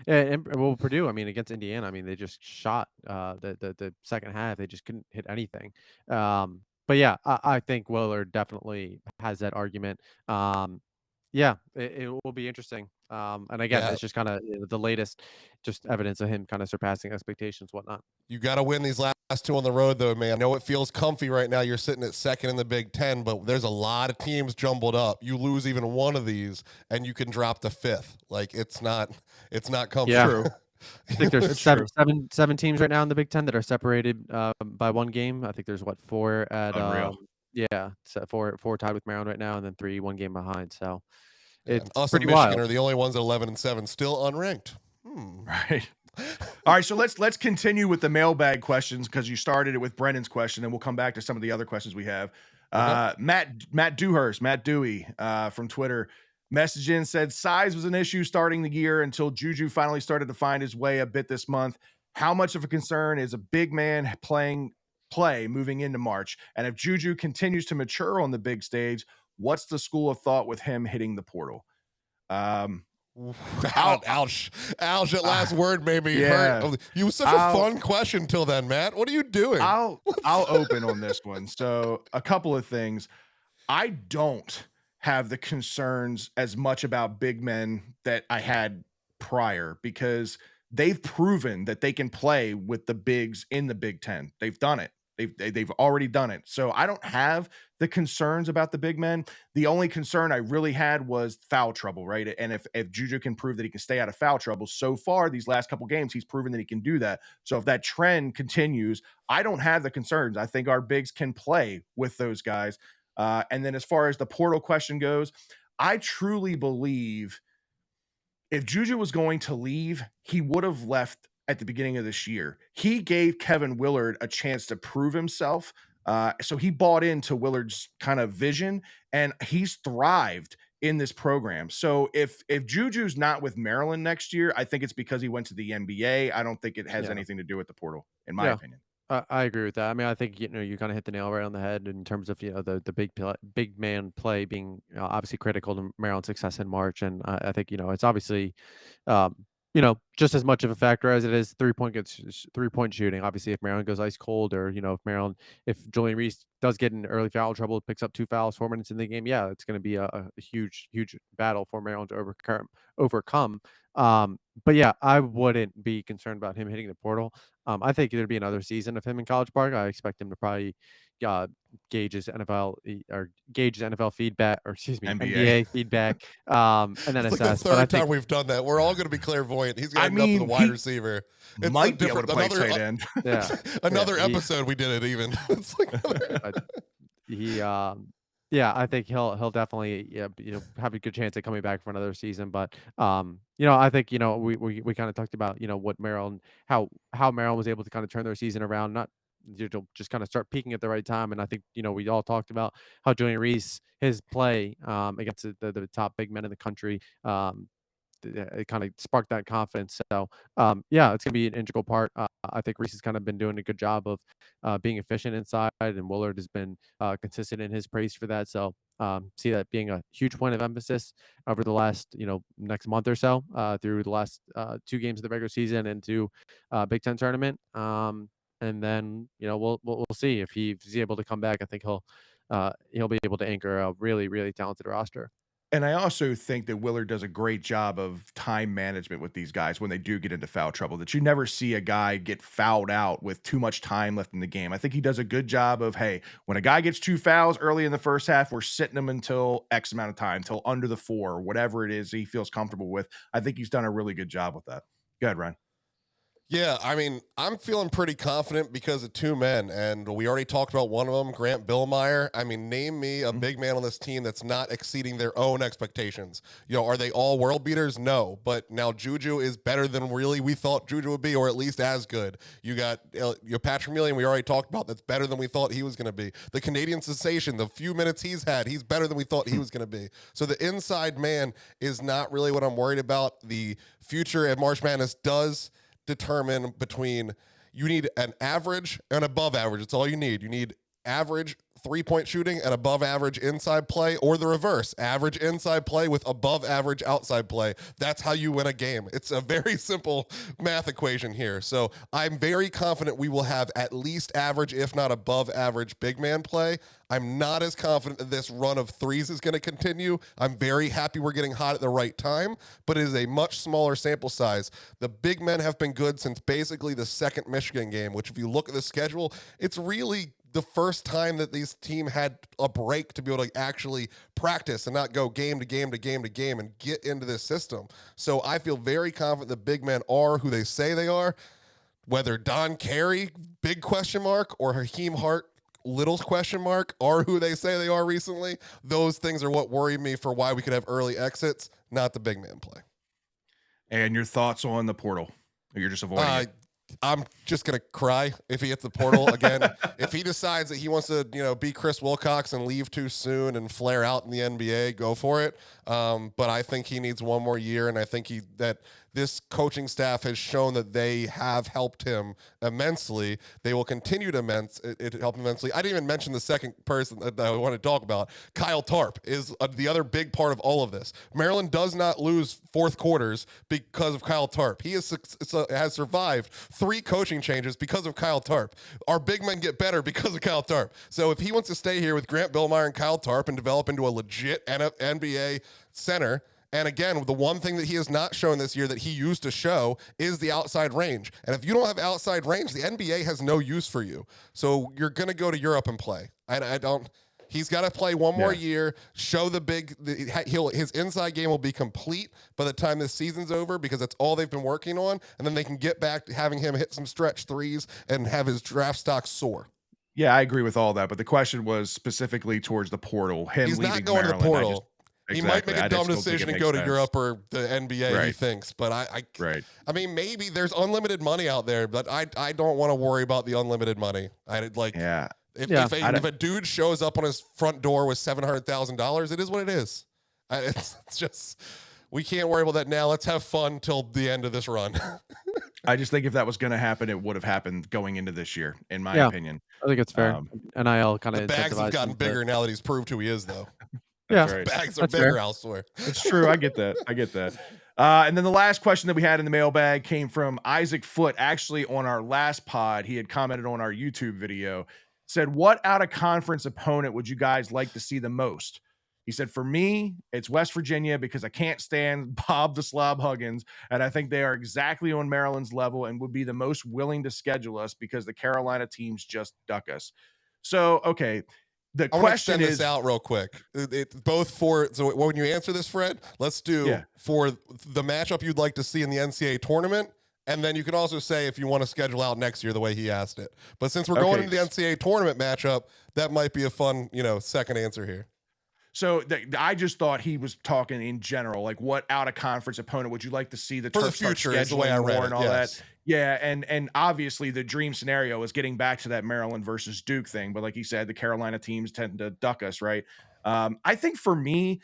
and well, Purdue, I mean, against Indiana, I mean, they just shot the second half. They just couldn't hit anything. But yeah, I think Willard definitely has that argument. Yeah, it will be interesting. And again, it's just kind of the latest just evidence of him kind of surpassing expectations, whatnot. You got to win these last 2 on the road, though, man. I know it feels comfy right now. You're sitting at second in the Big Ten, but there's a lot of teams jumbled up. You lose even one of these, and you can drop to 5th. Like it's not comfy. Yeah. True. I think there's seven teams right now in the Big Ten that are separated by 1 game. I think there's 4 at so 4 tied with Maryland right now, and then 3 1 game behind. So it's us pretty and Michigan wild. are the only ones at 11-7, still unranked. Right. All right, so let's continue with the mailbag questions because you started it with Brendan's question, and we'll come back to some of the other questions we have. Matt Dewhurst, Matt Dewey from Twitter, messaged in, said size was an issue starting the year until Juju finally started to find his way a bit this month. How much of a concern is a big man play moving into March? And if Juju continues to mature on the big stage, what's the school of thought with him hitting the portal? Ouch. That last word made me hurt. You was such a fun question till then, Matt. What are you doing? I'll open on this one. So a couple of things. I don't have the concerns as much about big men that I had prior because they've proven that they can play with the bigs in the Big Ten. They've done it. They've already done it. So I don't have the concerns about the big men. The only concern I really had was foul trouble, right? And if Juju can prove that he can stay out of foul trouble, so far these last couple games, he's proven that he can do that. So if that trend continues, I don't have the concerns. I think our bigs can play with those guys. And then as far as the portal question goes, I truly believe if Juju was going to leave, he would have left at the beginning of this year. He gave Kevin Willard a chance to prove himself. So he bought into Willard's kind of vision, and he's thrived in this program. So if Juju's not with Maryland next year, I think it's because he went to the NBA. I don't think it has anything to do with the portal, in my opinion. I agree with that. I mean, I think you kind of hit the nail right on the head in terms of the big man play being obviously critical to Maryland's success in March, and I think it's obviously just as much of a factor as it is 3-point shooting. Obviously, if Maryland goes ice cold, or if Julian Reese does get in early foul trouble, picks up 2 fouls 4 minutes in the game, it's going to be a huge battle for Maryland to overcome. But yeah, I wouldn't be concerned about him hitting the portal. I think there'd be another season of him in College Park. I expect him to probably gauges NFL or gauge NFL feedback, or excuse me, NBA. NBA feedback, and then It's like the assess. But I third time think we've done that. We're all going to be clairvoyant. He's I going to end up as a mean, wide he receiver. It's might a be able to play another tight end. yeah, another yeah, episode we did it even. It's like he yeah, I think he'll definitely have a good chance at coming back for another season. But I think we kind of talked about what Maryland, how Maryland was able to kind of turn their season around, not just kind of start peaking at the right time. And I think we all talked about how Julian Reese, his play against the top big men in the country, it kind of sparked that confidence. So yeah, it's gonna be an integral part. I think Reese has kind of been doing a good job of being efficient inside, and Willard has been consistent in his praise for that. So see that being a huge point of emphasis over the last next month or so, through the last 2 games of the regular season into Big Ten tournament. And then we'll see if he's able to come back. I think he'll be able to anchor a really, really talented roster. And I also think that Willard does a great job of time management with these guys when they do get into foul trouble, that you never see a guy get fouled out with too much time left in the game. I think he does a good job of, hey, when a guy gets 2 fouls early in the first half, we're sitting him until X amount of time, until under the 4, whatever it is he feels comfortable with. I think he's done a really good job with that. Go ahead, Ryan. Yeah, I mean, I'm feeling pretty confident because of 2 men, and we already talked about one of them, Grant Billmeyer. I mean, name me a big man on this team that's not exceeding their own expectations. Are they all world beaters? No, but now Juju is better than really we thought Juju would be, or at least as good. You got Patrick Millian, we already talked about, that's better than we thought he was going to be. The Canadian sensation, the few minutes he's had, he's better than we thought he was going to be. So the inside man is not really what I'm worried about. The future at March Madness does determine between, you need an average and above average. It's all you need. You need average 3-point shooting and above average inside play, or the reverse, average inside play with above average outside play. That's how you win a game. It's a very simple math equation here. So I'm very confident we will have at least average, if not above average, big man play. I'm not as confident that this run of threes is going to continue. I'm very happy we're getting hot at the right time, but it is a much smaller sample size. The big men have been good since basically the second Michigan game, which if you look at the schedule, it's really the first time that this team had a break to be able to actually practice and not go game to game to game to game and get into this system. So I feel very confident the big men are who they say they are. Whether Don Carey, big question mark, or Hakeem Hart, little question mark, are who they say they are recently, those things are what worry me for why we could have early exits, not the big man play. And your thoughts on the portal? You're just avoiding it. I'm just going to cry if he hits the portal again. If he decides that he wants to, be Chris Wilcox and leave too soon and flare out in the NBA, go for it. But I think he needs one more year, and I think that this coaching staff has shown that they have helped him immensely. They will continue to help immensely. I didn't even mention the second person that I want to talk about. Kyle Tarp is the other big part of all of this. Maryland does not lose fourth quarters because of Kyle Tarp. He has survived 3 coaching changes because of Kyle Tarp. Our big men get better because of Kyle Tarp. So if he wants to stay here with Grant Billmeyer and Kyle Tarp and develop into a legit NBA center, and again, the one thing that he has not shown this year that he used to show is the outside range. And if you don't have outside range, the NBA has no use for you. So you're going to go to Europe and play. He's got to play one more year, show his inside game will be complete by the time this season's over, because that's all they've been working on. And then they can get back to having him hit some stretch threes and have his draft stock soar. Yeah, I agree with all that. But the question was specifically towards the portal. He's not going Maryland, to the portal. Exactly. He might make a dumb decision and go to Europe or the NBA, right. He thinks. But right. I mean, maybe there's unlimited money out there, but I don't want to worry about the unlimited money. If a dude shows up on his front door with $700,000, it is what it is. It's just, we can't worry about that now. Let's have fun till the end of this run. I just think if that was going to happen, it would have happened going into this year, in my opinion. I think it's fair. NIL kind of the bags have gotten bigger now that he's proved who he is, though. Yeah, right. Bags are bigger elsewhere. It's true. I get that. And then the last question that we had in the mailbag came from Isaac Foote. Actually, on our last pod, he had commented on our YouTube video, said, what out-of-conference opponent would you guys like to see the most? He said, for me, it's West Virginia, because I can't stand Bob the Slob Huggins, and I think they are exactly on Maryland's level and would be the most willing to schedule us because the Carolina teams just duck us. So, okay, the I want to question extend this is, out real quick. Both for so when you answer this, Fred, let's do yeah, for the matchup you'd like to see in the NCAA tournament, and then you can also say if you want to schedule out next year the way he asked it. But since we're going okay. into the NCAA tournament matchup, that might be a fun, second answer here. So I just thought he was talking in general, like what out of conference opponent would you like to see the For the Terps start future is the way I scheduling read more it. and all that? Yes. Yeah, and obviously the dream scenario is getting back to that Maryland versus Duke thing, but like you said, the Carolina teams tend to duck us, right? I think for me,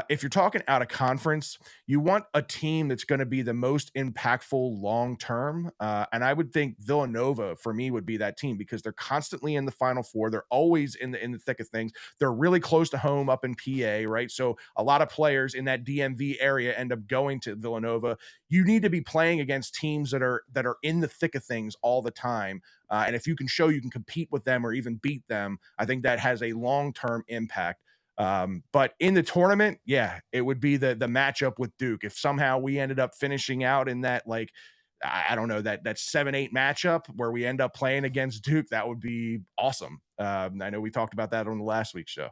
if you're talking out of conference, you want a team that's going to be the most impactful long term, and I would think Villanova for me would be that team because they're constantly in the Final Four. They're always in the thick of things. They're really close to home up in PA, right? So a lot of players in that DMV area end up going to Villanova. You need to be playing against teams that are in the thick of things all the time. And if you can show you can compete with them or even beat them, I think that has a long-term impact. But in the tournament, yeah, it would be the matchup with Duke. If somehow we ended up finishing out in that, like, I don't know, that 7-8 matchup where we end up playing against Duke, that would be awesome. I know we talked about that on the last week's show.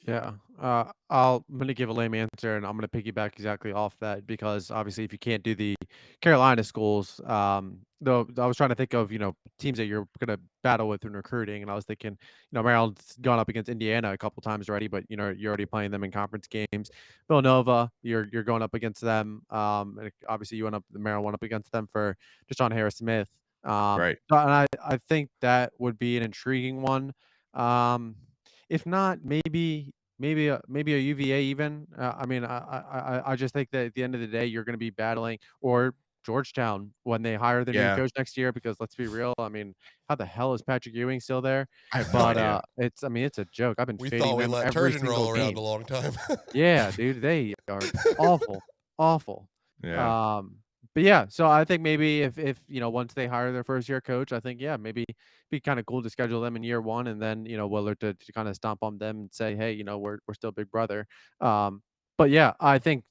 Yeah. I'm gonna give a lame answer, and I'm gonna piggyback exactly off that because obviously, if you can't do the Carolina schools, though, I was trying to think of teams that you're gonna battle with in recruiting, and I was thinking, Maryland's gone up against Indiana a couple times already, but you're already playing them in conference games. Villanova, you're going up against them. And obviously, Maryland went up against them for Deshaun Harris Smith. Right. And I think that would be an intriguing one. Um, if not, maybe a UVA even. I mean, I just think that at the end of the day, you're going to be battling or Georgetown when they hire the new Yeah. coach next year. Because let's be real, I mean, how the hell is Patrick Ewing still there? I have no But idea. it's a joke. I've been We fading thought we them let every Turgeon single roll around game. a long time. Yeah, dude, they are awful, awful. Yeah. But yeah, so I think maybe if once they hire their first year coach, I think maybe be kind of cool to schedule them in year one, and then Willard to kind of stomp on them and say, hey, we're still big brother. Um, but yeah, I think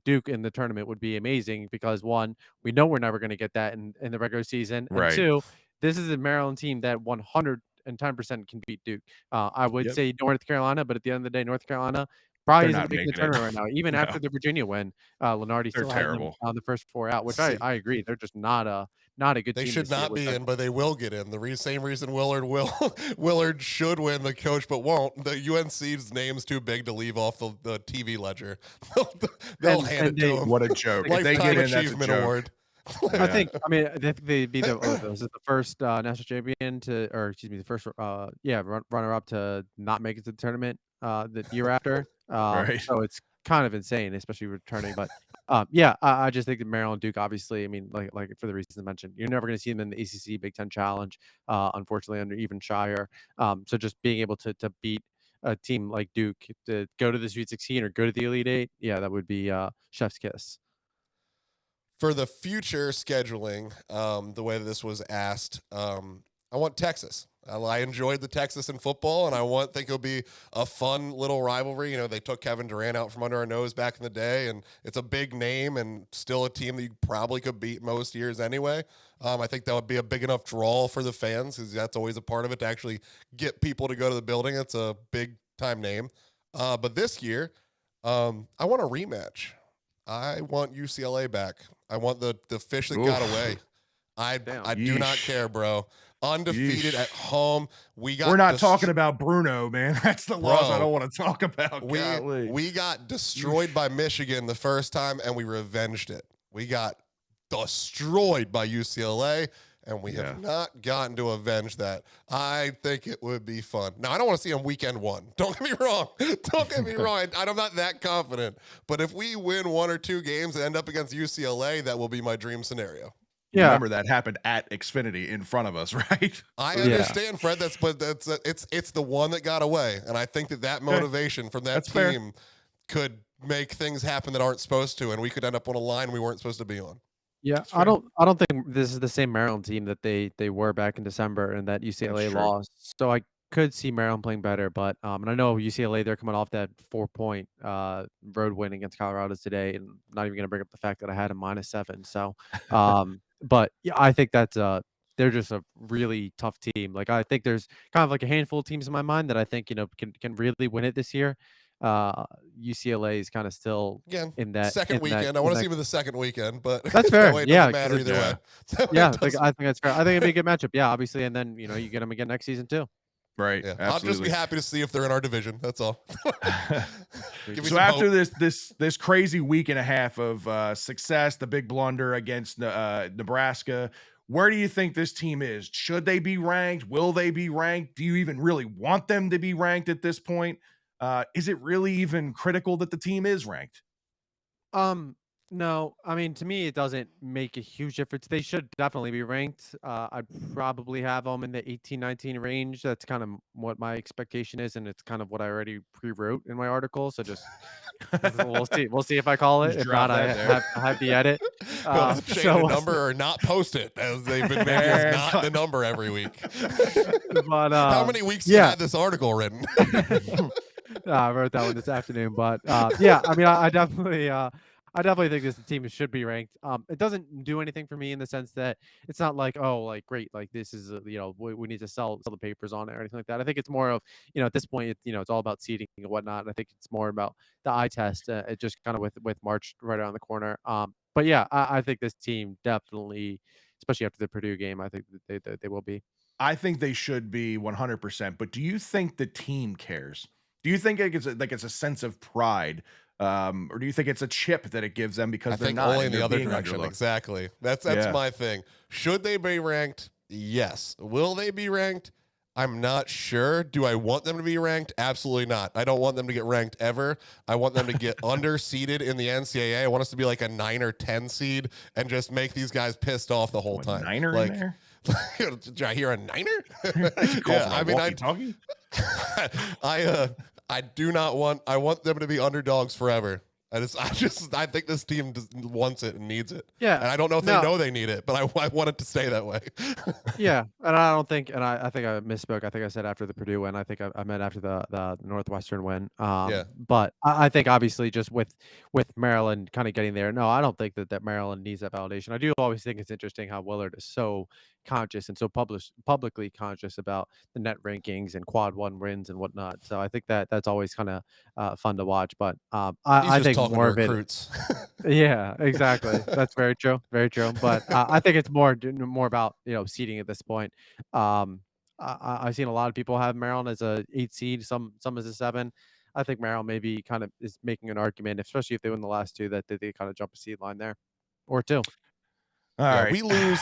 Duke in the tournament would be amazing because one, we know we're never going to get that in the regular season, and Right. two, this is a Maryland team that 110% can beat Duke. I would Yep. say North Carolina, but at the end of the day, North Carolina probably They're isn't not making the making it. tournament right now. Even No, after the Virginia win, Lenardi they're still had them terrible. on the first four out, which I See, agree. They're just not a good they team should this year. not be in, but they will get in. The same reason Willard will Willard should win the coach, but won't. The UNC's name's too big to leave off the TV ledger. They'll hand it to him. What a joke. If they Lifetime get in, that's a Achievement joke. Award. Yeah. I mean, I think they'd be was it the first national champion to, or excuse me, the first runner up to not make it to the tournament the year after. Right. So it's kind of insane, especially returning. But yeah, I just think that Maryland Duke, obviously, I mean, like for the reasons I mentioned, you're never going to see them in the ACC Big Ten Challenge, unfortunately, under even Shire. So just being able to beat a team like Duke to go to the Sweet 16 or go to the Elite Eight, yeah, that would be chef's kiss. For the future scheduling, the way that this was asked, I want Texas. I enjoyed the Texas in football, and think it'll be a fun little rivalry. They took Kevin Durant out from under our nose back in the day, and it's a big name and still a team that you probably could beat most years anyway. I think that would be a big enough draw for the fans because that's always a part of it to actually get people to go to the building. It's a big time name. But this year, I want a rematch. I want UCLA back. I want the fish that got away. I do not care, bro. Undefeated at home. We're not talking about Bruno, man. That's the loss I don't want to talk about. We got destroyed by Michigan the first time, and we revenged it. We got destroyed by UCLA, and we have not gotten to avenge that. I think it would be fun. Now, I don't want to see them weekend one. Don't get me wrong. Don't get me wrong. I'm not that confident. But if we win one or two games and end up against UCLA, that will be my dream scenario. Yeah. Remember that happened at Xfinity in front of us, right? I understand, Fred. It's the one that got away, and I think that motivation from that team could make things happen that aren't supposed to, and we could end up on a line we weren't supposed to be on. Yeah, I don't think this is the same Maryland team that they were back in December and that UCLA lost. So I could see Maryland playing better, but and I know UCLA, they're coming off that 4-point road win against Colorado today, and I'm not even gonna bring up the fact that I had a -7. So but yeah, I think that's they're just a really tough team. Like I think there's kind of like a handful of teams in my mind that I think can really win it this year. Uh, UCLA is kind of still Again, in that second weekend. I in want to that. see him in the second weekend, but That's that fair. way it Yeah, doesn't because matter it's either way. Yeah. That way yeah. it doesn't. I think that's fair. I think it'd be a good matchup. Yeah, obviously, and then you get them again next season too. Right. Yeah, I'll just be Absolutely. happy to see if they're in our division. That's all. Give me So some after hope. this crazy week and a half of success, the big blunder against Nebraska, where do you think this team is? Should they be ranked? Will they be ranked? Do you even really want them to be ranked at this point? Is it really even critical that the team is ranked? No, I mean, to me, it doesn't make a huge difference. They should definitely be ranked. I'd probably have them in the 18, 19 range. That's kind of what my expectation is, and it's kind of what I already pre-wrote in my article. So just we'll see. We'll see if I call it. Just If drop not, I that there. have the edit. Well, change So the we'll number or not post it, as they've been making us And not the number every week. but How many weeks you yeah. had this article written? I wrote that one this afternoon, but yeah, I mean, I definitely think this team should be ranked. It doesn't do anything for me in the sense that it's not like, oh, like great, like this is we need to sell the papers on it or anything like that. I think it's more of at this point, it's all about seeding and whatnot. And I think it's more about the eye test. It just kind of with March right around the corner. But yeah, I think this team definitely, especially after the Purdue game, I think that they will be. I think they should be 100%. But do you think the team cares? Do you think it's a sense of pride, or do you think it's a chip that it gives them because I they're think not only in and the they're other being direction. underlooked? Exactly. That's Yeah. my thing. Should they be ranked? Yes. Will they be ranked? I'm not sure. Do I want them to be ranked? Absolutely not. I don't want them to get ranked ever. I want them to get underseeded in the NCAA. I want us to be like a 9 or 10 seed and just make these guys pissed off the whole A time. niner like, in there? did I hear a niner? Yeah, I mean, talkie. I do not want. I want them to be underdogs forever. I think this team wants it and needs it. Yeah. And I don't know if they know they need it, but I want it to stay that way. Yeah, and I don't think, and I think I misspoke. I think I said after the Purdue win. I think I meant after the Northwestern win. Yeah. But I think obviously just with Maryland kind of getting there. No, I don't think that Maryland needs that validation. I do always think it's interesting how Willard is so conscious and so publicly conscious about the net rankings and quad one wins and whatnot. So I think that's always kind of fun to watch. But He's I just think talking more to of it. recruits. Yeah, exactly. That's very true. Very true. But I think it's more about seeding at this point. I've seen a lot of people have Maryland as a 8 seed, some as a 7. I think Maryland maybe kind of is making an argument, especially if they win the last 2, that they kind of jump a seed line there or 2. All Yeah, right. we lose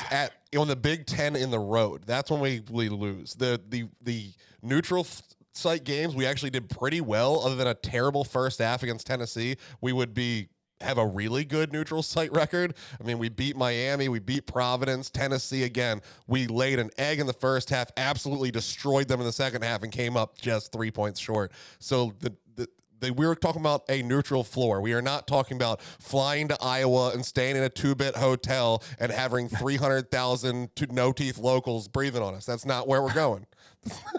on the Big Ten in the road. That's when we lose. The neutral site games, we actually did pretty well. Other than a terrible first half against Tennessee, we would have a really good neutral site record. I mean, we beat Miami, we beat Providence, Tennessee again. We laid an egg in the first half, absolutely destroyed them in the second half, and came up just 3 points short. So we were talking about a neutral floor. We are not talking about flying to Iowa and staying in a 2-bit hotel and having 300,000 no-teeth locals breathing on us. That's not where we're going.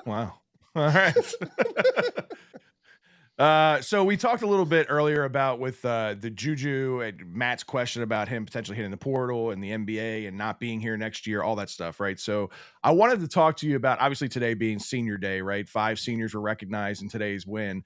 Wow. All right. So we talked a little bit earlier about with the Juju and Matt's question about him potentially hitting the portal and the NBA and not being here next year, all that stuff, right? So I wanted to talk to you about, obviously today being senior day, right? 5 seniors were recognized in today's win.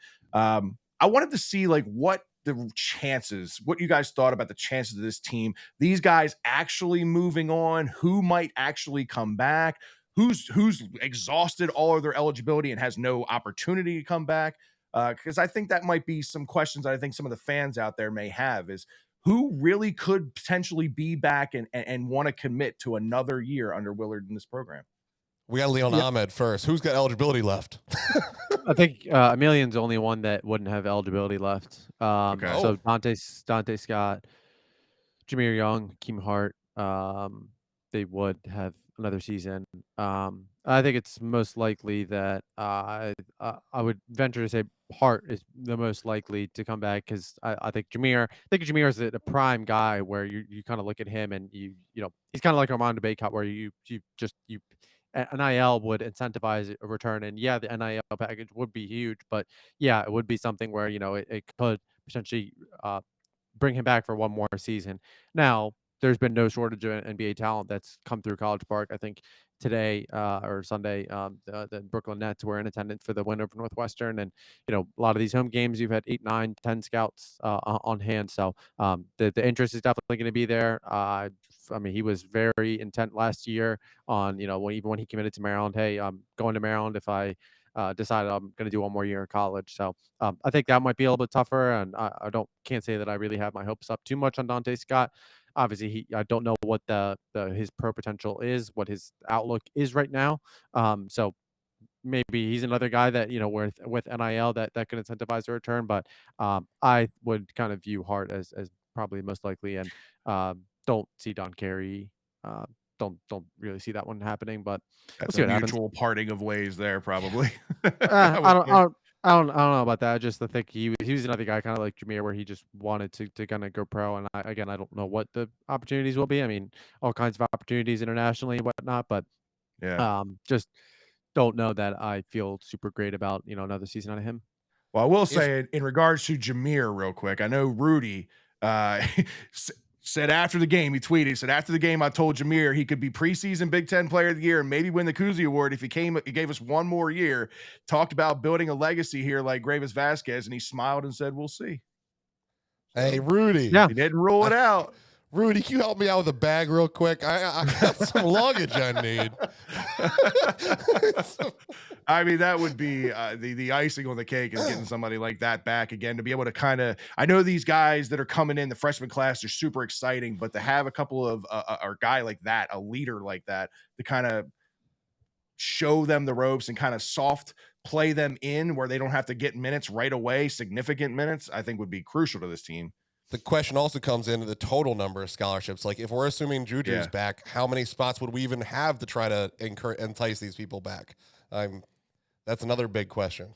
I wanted to see like what you guys thought about the chances of this team, these guys actually moving on, who might actually come back, who's exhausted all of their eligibility and has no opportunity to come back. Because I think that might be some questions that I think some of the fans out there may have is who really could potentially be back and want to commit to another year under Willard in this program. We got Leon Ahmed first. Who's got eligibility left? I think Emilian's the only one that wouldn't have eligibility left. Okay. So Dante Scott, Jameer Young, Keem Hart, they would have another season. I think it's most likely that I would venture to say Hart is the most likely to come back because I think Jameer is a prime guy where you kind of look at him and he's kind of like Armando Bacot where you NIL would incentivize a return, and yeah, the NIL package would be huge, but yeah, it would be something where it could potentially bring him back for one more season. Now, there's been no shortage of NBA talent that's come through College Park. I think today or Sunday, the Brooklyn Nets were in attendance for the win over Northwestern, and a lot of these home games, you've had 8, 9, 10 scouts on hand. So the interest is definitely going to be there. I mean, he was very intent last year on even when he committed to Maryland. Hey, I'm going to Maryland if I decided I'm going to do one more year of college. So I think that might be a little bit tougher, and I can't say that I really have my hopes up too much on Dante Scott. Obviously, I don't know what his pro potential is, what his outlook is right now. So maybe he's another guy that with NIL that could incentivize a return. But I would kind of view Hart as probably most likely, and don't see Don Carey. Uh, don't really see that one happening, but we'll That's see a what happens. mutual parting of ways there, probably. Uh, I I would don't, I think. don't, I don't, I don't know about that. I just think he was another guy kind of like Jameer, where he just wanted to kind of go pro. And I don't know what the opportunities will be. I mean, all kinds of opportunities internationally and whatnot, but Yeah. just don't know that I feel super great about another season out of him. Well, I will If say in regards to Jameer, real quick, I know Rudy s- said after the game, he tweeted, he said, after the game, I told Jameer he could be preseason Big Ten Player of the Year and maybe win the Koozie Award if he gave us one more year. Talked about building a legacy here like Gravis Vasquez, and he smiled and said, we'll see. Hey, So, Rudy. Yeah. he didn't rule it out. Rudy, can you help me out with a bag real quick? I got some luggage I need. I mean, that would be the icing on the cake is getting somebody like that back again to be able to kind of. I know these guys that are coming in the freshman class are super exciting, but to have a couple of a guy like that, a leader like that, to kind of show them the ropes and kind of soft play them in where they don't have to get minutes right away, significant minutes, I think would be crucial to this team. The question also comes into the total number of scholarships. Like, if we're assuming Juju's back, how many spots would we even have to try to entice these people back? That's another big question.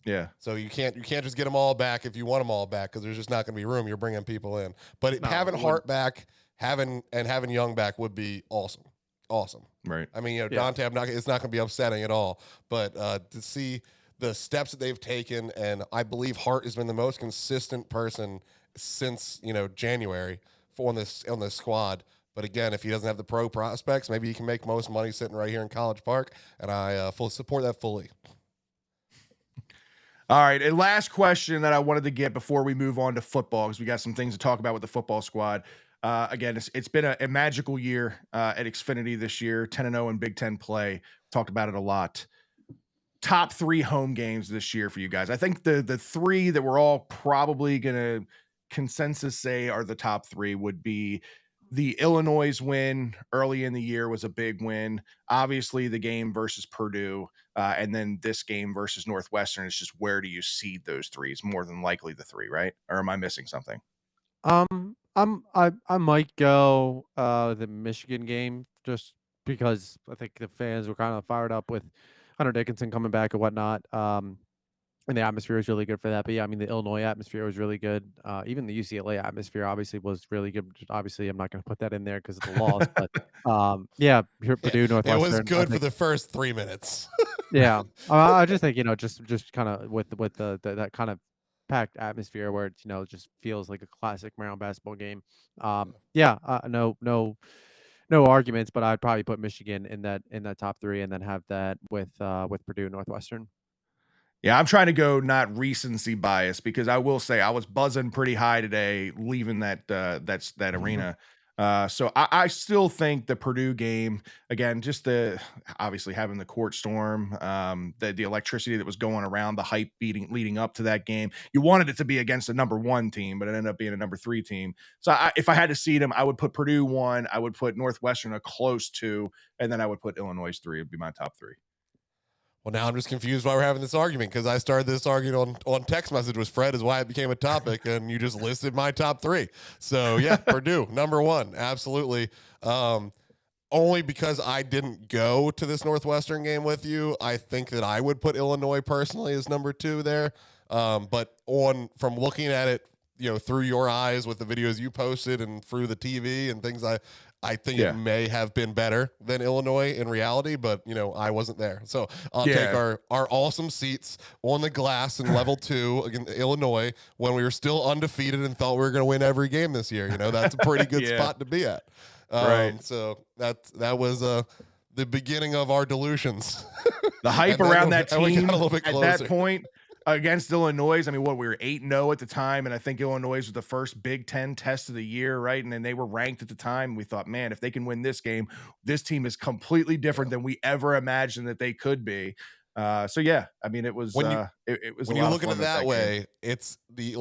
Yeah. So you can't just get them all back if you want them all back, because there's just not going to be room. You're bringing people in, but having Hart back, having Young back would be awesome. Awesome. Right. I mean, Dante, it's not going to be upsetting at all, but to see the steps that they've taken, and I believe Hart has been the most consistent person since January on this squad. But again, if he doesn't have the pro prospects, maybe he can make most money sitting right here in College Park, and I support that fully. All right, and last question that I wanted to get before we move on to football, because we got some things to talk about with the football squad. Again, it's been a magical year at Xfinity this year, 10-0 in Big Ten play. Talked about it a lot. Top 3 home games this year for you guys. I think the 3 that we're all probably going to consensus say are the top 3 would be the Illinois win early in the year was a big win. Obviously, the game versus Purdue, and then this game versus Northwestern is just where do you seed those 3? It's more than likely the 3, right? Or am I missing something? I might go the Michigan game just because I think the fans were kind of fired up with Hunter Dickinson coming back and whatnot. And the atmosphere was really good for that. But yeah, I mean, the Illinois atmosphere was really good. Even the UCLA atmosphere obviously was really good. Obviously, I'm not going to put that in there because of the loss. But yeah, Purdue, Northwestern. It was I good for think, the first 3 minutes. yeah, I just think just kind of with the that kind of packed atmosphere where it just feels like a classic Maryland basketball game. Yeah, no arguments, but I'd probably put Michigan in that top 3 and then have that with Purdue, Northwestern. Yeah, I'm trying to go not recency bias because I will say I was buzzing pretty high today leaving that arena. So I still think the Purdue game again, just the obviously having the court storm, the electricity that was going around, the hype leading up to that game. You wanted it to be against a number 1 team, but it ended up being a number 3 team. So if I had to seed them, I would put Purdue 1, I would put Northwestern a close 2, and then I would put Illinois 3. It'd be my top 3. Well, now I'm just confused why we're having this argument, because I started this argument on text message with Fred is why it became a topic, and you just listed my top 3. So yeah, Purdue number 1, absolutely. Only because I didn't go to this Northwestern game with you, I think that I would put Illinois personally as number 2 there. But from looking at it, through your eyes with the videos you posted and through the TV and things, I think it may have been better than Illinois in reality, but I wasn't there. So I'll take our awesome seats on the glass in level 2 against Illinois when we were still undefeated and thought we were going to win every game this year. That's a pretty good spot to be at. Right. So that was the beginning of our delusions. The hype around that team at that point against Illinois. I mean, we were 8-0 at the time, and I think Illinois was the first Big Ten test of the year, right? And then they were ranked at the time. We thought, man, if they can win this game, this team is completely different than we ever imagined that they could be. So yeah, I mean, it was when when you look at it that way, it's the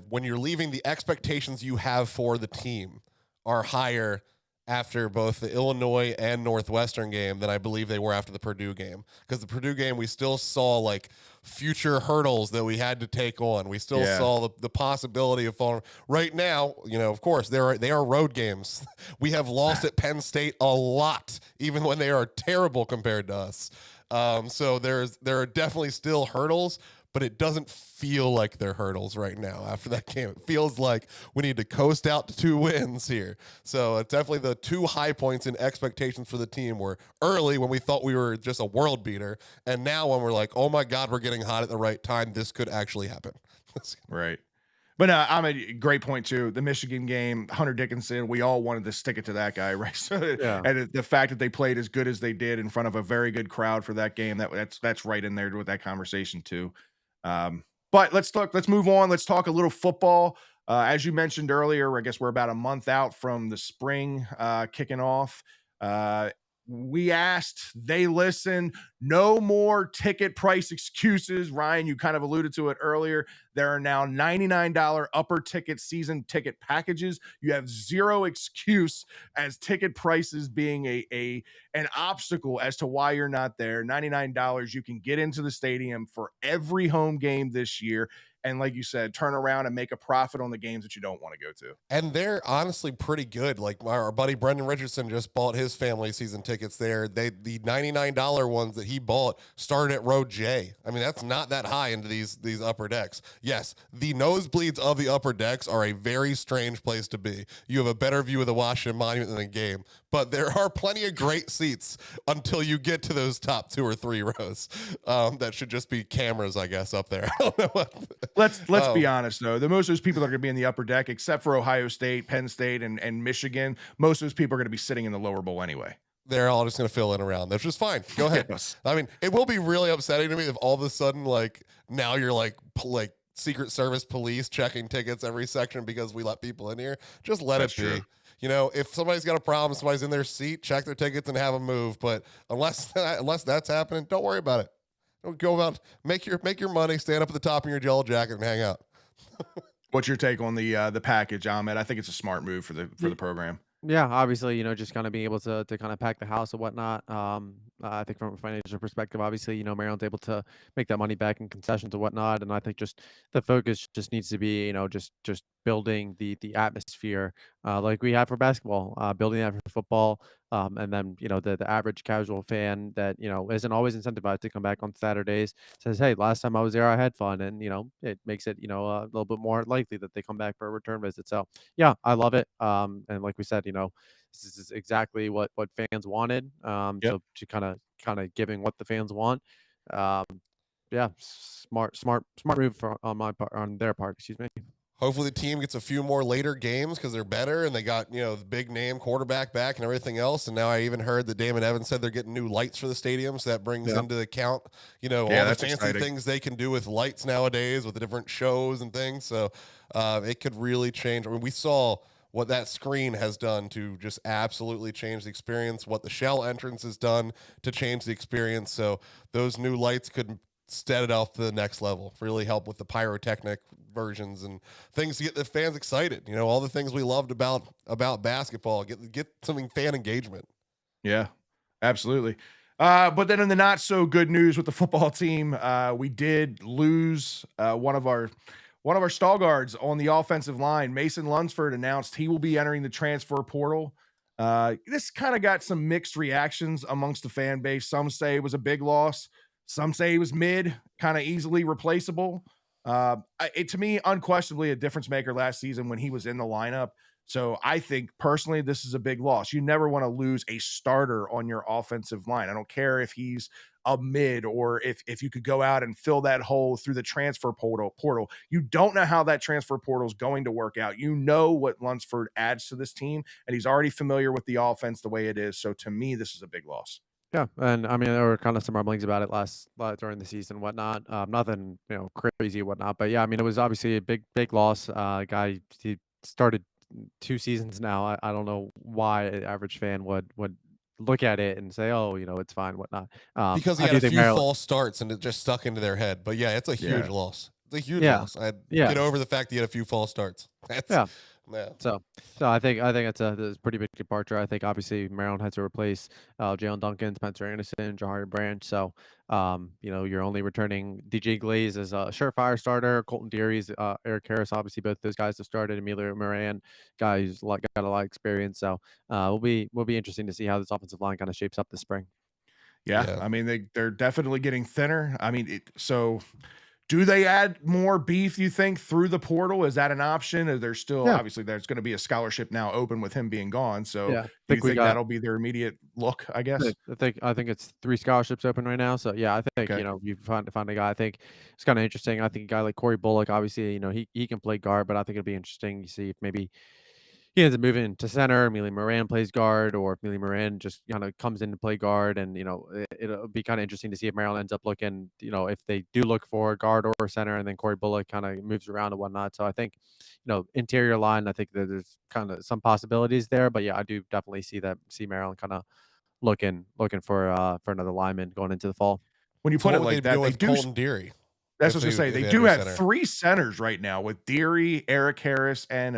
when you're leaving, the expectations you have for the team are higher after both the Illinois and Northwestern game than I believe they were after the Purdue game. Because the Purdue game, we still saw like future hurdles that we had to take on. We still saw the possibility of falling. Right now, of course, they are road games. We have lost at Penn State a lot, even when they are terrible compared to us. So there are definitely still hurdles, but it doesn't feel like they're hurdles right now after that game. It feels like we need to coast out to 2 wins here. So it's definitely the 2 high points in expectations for the team were early when we thought we were just a world beater, and now when we're like, oh my God, we're getting hot at the right time. This could actually happen. Right. But I'm a great point too. The Michigan game, Hunter Dickinson, we all wanted to stick it to that guy, right? So, and the fact that they played as good as they did in front of a very good crowd for that game, that's right in there with that conversation too. But let's move on. Let's talk a little football. As you mentioned earlier, I guess we're about a month out from the spring kicking off. We asked, they listened. No more ticket price excuses. Ryan, you kind of alluded to it earlier. There are now $99 upper ticket season ticket packages. You have zero excuse as ticket prices being an obstacle as to why you're not there. $99, you can get into the stadium for every home game this year. And like you said, turn around and make a profit on the games that you don't want to go to. And they're honestly pretty good. Like our buddy Brendan Richardson just bought his family season tickets there. The $99 ones that he bought started at row J. I mean, that's not that high into these upper decks. Yes, the nosebleeds of the upper decks are a very strange place to be. You have a better view of the Washington Monument than the game, but there are plenty of great seats until you get to those top 2 or 3 rows. That should just be cameras, I guess, up there. I don't know what. Let's be honest, though. Most of those people are going to be in the upper deck, except for Ohio State, Penn State, and Michigan. Most of those people are going to be sitting in the lower bowl anyway. They're all just going to fill in around. That's just fine. Go ahead. Yes. I mean, it will be really upsetting to me if all of a sudden, like, now you're like Secret Service police checking tickets every section because we let people in here. Just let it be. True. If somebody's got a problem, somebody's in their seat, check their tickets and have them move. But unless that's happening, don't worry about it. Don't go about, make your money, stand up at the top of your yellow jacket and hang out. What's your take on the package, Ahmed? I think it's a smart move for the program. Yeah, obviously, just kind of being able to kind of pack the house and whatnot. I think from a financial perspective, obviously, Maryland's able to make that money back in concessions and whatnot. And I think just the focus just needs to be, just building the atmosphere like we have for basketball, building that for football. And then, the average casual fan that, isn't always incentivized to come back on Saturdays says, hey, last time I was there, I had fun. And, it makes it, a little bit more likely that they come back for a return visit. So, yeah, I love it. And like we said, this is exactly what fans wanted. So to kind of giving what the fans want. Yeah, smart move on their part. Excuse me. Hopefully the team gets a few more later games because they're better and they got, the big name quarterback back and everything else. And now I even heard that Damon Evans said they're getting new lights for the stadium. So that brings into account, all the fancy exciting things they can do with lights nowadays with the different shows and things. So it could really change. I mean, we saw what that screen has done to just absolutely change the experience, what the shell entrance has done to change the experience. So those new lights could set it off to the next level, really help with the pyrotechnic versions and things to get the fans excited. All the things we loved about basketball, get something fan engagement. Yeah, absolutely. But then in the not so good news with the football team, we did lose one of our stall guards on the offensive line. Mason Lunsford announced he will be entering the transfer portal. This kind of got some mixed reactions amongst the fan base. Some say it was a big loss. Some say he was mid, kind of easily replaceable. To me, unquestionably a difference maker last season when he was in the lineup. So I think personally, this is a big loss. You never want to lose a starter on your offensive line. I don't care if he's a mid or if you could go out and fill that hole through the transfer portal. You don't know how that transfer portal is going to work out. You know what Lunsford adds to this team, and he's already familiar with the offense the way it is. So to me, this is a big loss. Yeah, and I mean, there were kind of some rumblings about it during the season, and whatnot. Nothing, crazy, and whatnot. But yeah, I mean, it was obviously a big loss. Guy, he started 2 seasons now. I don't know why an average fan would look at it and say, oh, it's fine, whatnot. Because he I had do a think few Maryland. false starts and it just stuck into their head. But yeah, it's a huge Yeah. loss. It's a huge Yeah, loss. I yeah, get over the fact he had a few false starts. That's yeah. yeah. So I think it's a pretty big departure. I think obviously Maryland had to replace Jalen Duncan, Spencer Anderson, Jahari Branch. So you're only returning DJ Glaze as a surefire starter, Colton Deary's, Eric Harris. Obviously, both those guys have started. Emilio Moran, guy who's got a lot of experience. So will be interesting to see how this offensive line kind of shapes up this spring. Yeah, Yeah. I mean they're definitely getting thinner. I mean, so do they add more beef, you think, through the portal? Is that an option? Or there's still Yeah, obviously there's going to be a scholarship now open with him being gone. So yeah. I do you think we think got that'll be their immediate look, I guess? I think it's 3 scholarships open right now. So yeah, I think, Okay. you find a guy. I think it's kind of interesting. I think a guy like Corey Bullock, obviously, he can play guard, but I think it'll be interesting to see if maybe he ends up moving to center. Amelie Moran plays guard, or if Amelie Moran just kind of comes in to play guard. And it'll be kind of interesting to see if Maryland ends up looking, if they do look for a guard or a center, and then Corey Bullock kind of moves around and whatnot. So I think, interior line, I think that there's kind of some possibilities there. But yeah, I do definitely see Maryland kind of looking for another lineman going into the fall. When you So put what it would they like be that, doing they with do. Colton Deary? That's what I was gonna say. If They they had do no have center. 3 centers right now with Deary, Eric Harris, and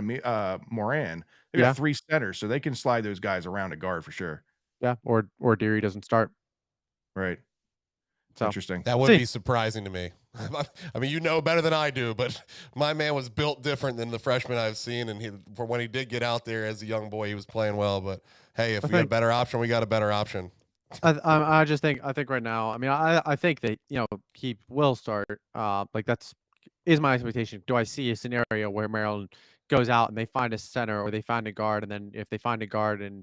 Moran. They got Yeah, 3 centers, so they can slide those guys around a guard for sure. yeah, or Deary doesn't start. Right. So Interesting. That would see. be surprising to me. I mean, you know better than I do, but my man was built different than the freshman I've seen. And for when he did get out there as a young boy, he was playing well. But hey, if I we got a think better option, we got a better option. I think right now. I mean, I think that he will start. Like that's is my expectation. Do I see a scenario where Maryland goes out and they find a center or they find a guard, and then if they find a guard and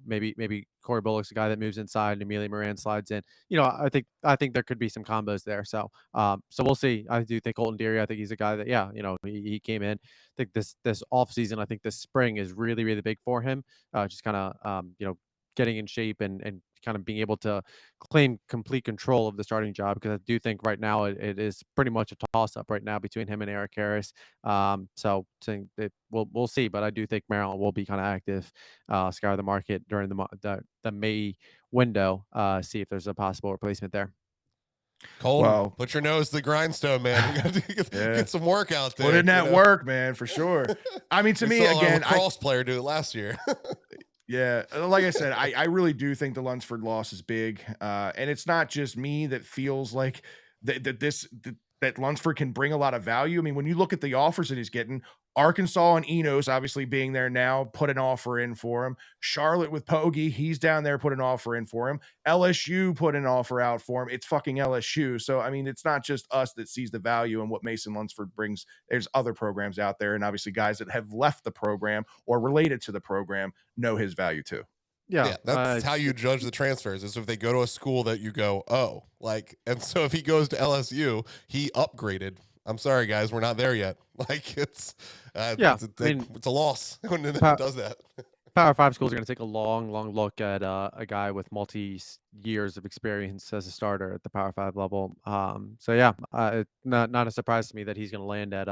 maybe Corey Bullock's a guy that moves inside and Amelia Moran slides in. I think there could be some combos there. So we'll see. I do think Colton Deary. I think he's a guy that he came in. I think this off season. I think this spring is really big for him. Just kind of getting in shape and kind of being able to claim complete control of the starting job, because I do think right now it is pretty much a toss up right now between him and Eric Harris. So saying that we'll see, but I do think Maryland will be kind of active, scour the market during the May window, see if there's a possible replacement there. Colton, Well, put your nose to the grindstone, man. We got to yeah. get some work out there. Put in that work, man, for sure. I mean, to We me, saw our again, lacrosse player do it last year. yeah, like I said, I really do think the Lunsford loss is big, and it's not just me that feels like that Lunsford can bring a lot of value. I mean, when you look at the offers that he's getting, Arkansas and Enos obviously being there now, put an offer in for him. Charlotte with Poggi, he's down there, put an offer in for him. LSU put an offer out for him. It's fucking LSU. So I mean, it's not just us that sees the value in what Mason Lunsford brings. There's other programs out there, and obviously guys that have left the program or related to the program know his value too. Yeah, Yeah, that's how you judge the transfers. Is if they go to a school that you go, oh, like, and so if he goes to LSU, he upgraded. I'm sorry, guys, we're not there yet. Like yeah. it's I mean, it's a loss when it Pa- does that. Power Five schools are going to take a long look at a guy with years of experience as a starter at the Power Five level. So yeah, not a surprise to me that he's going to land at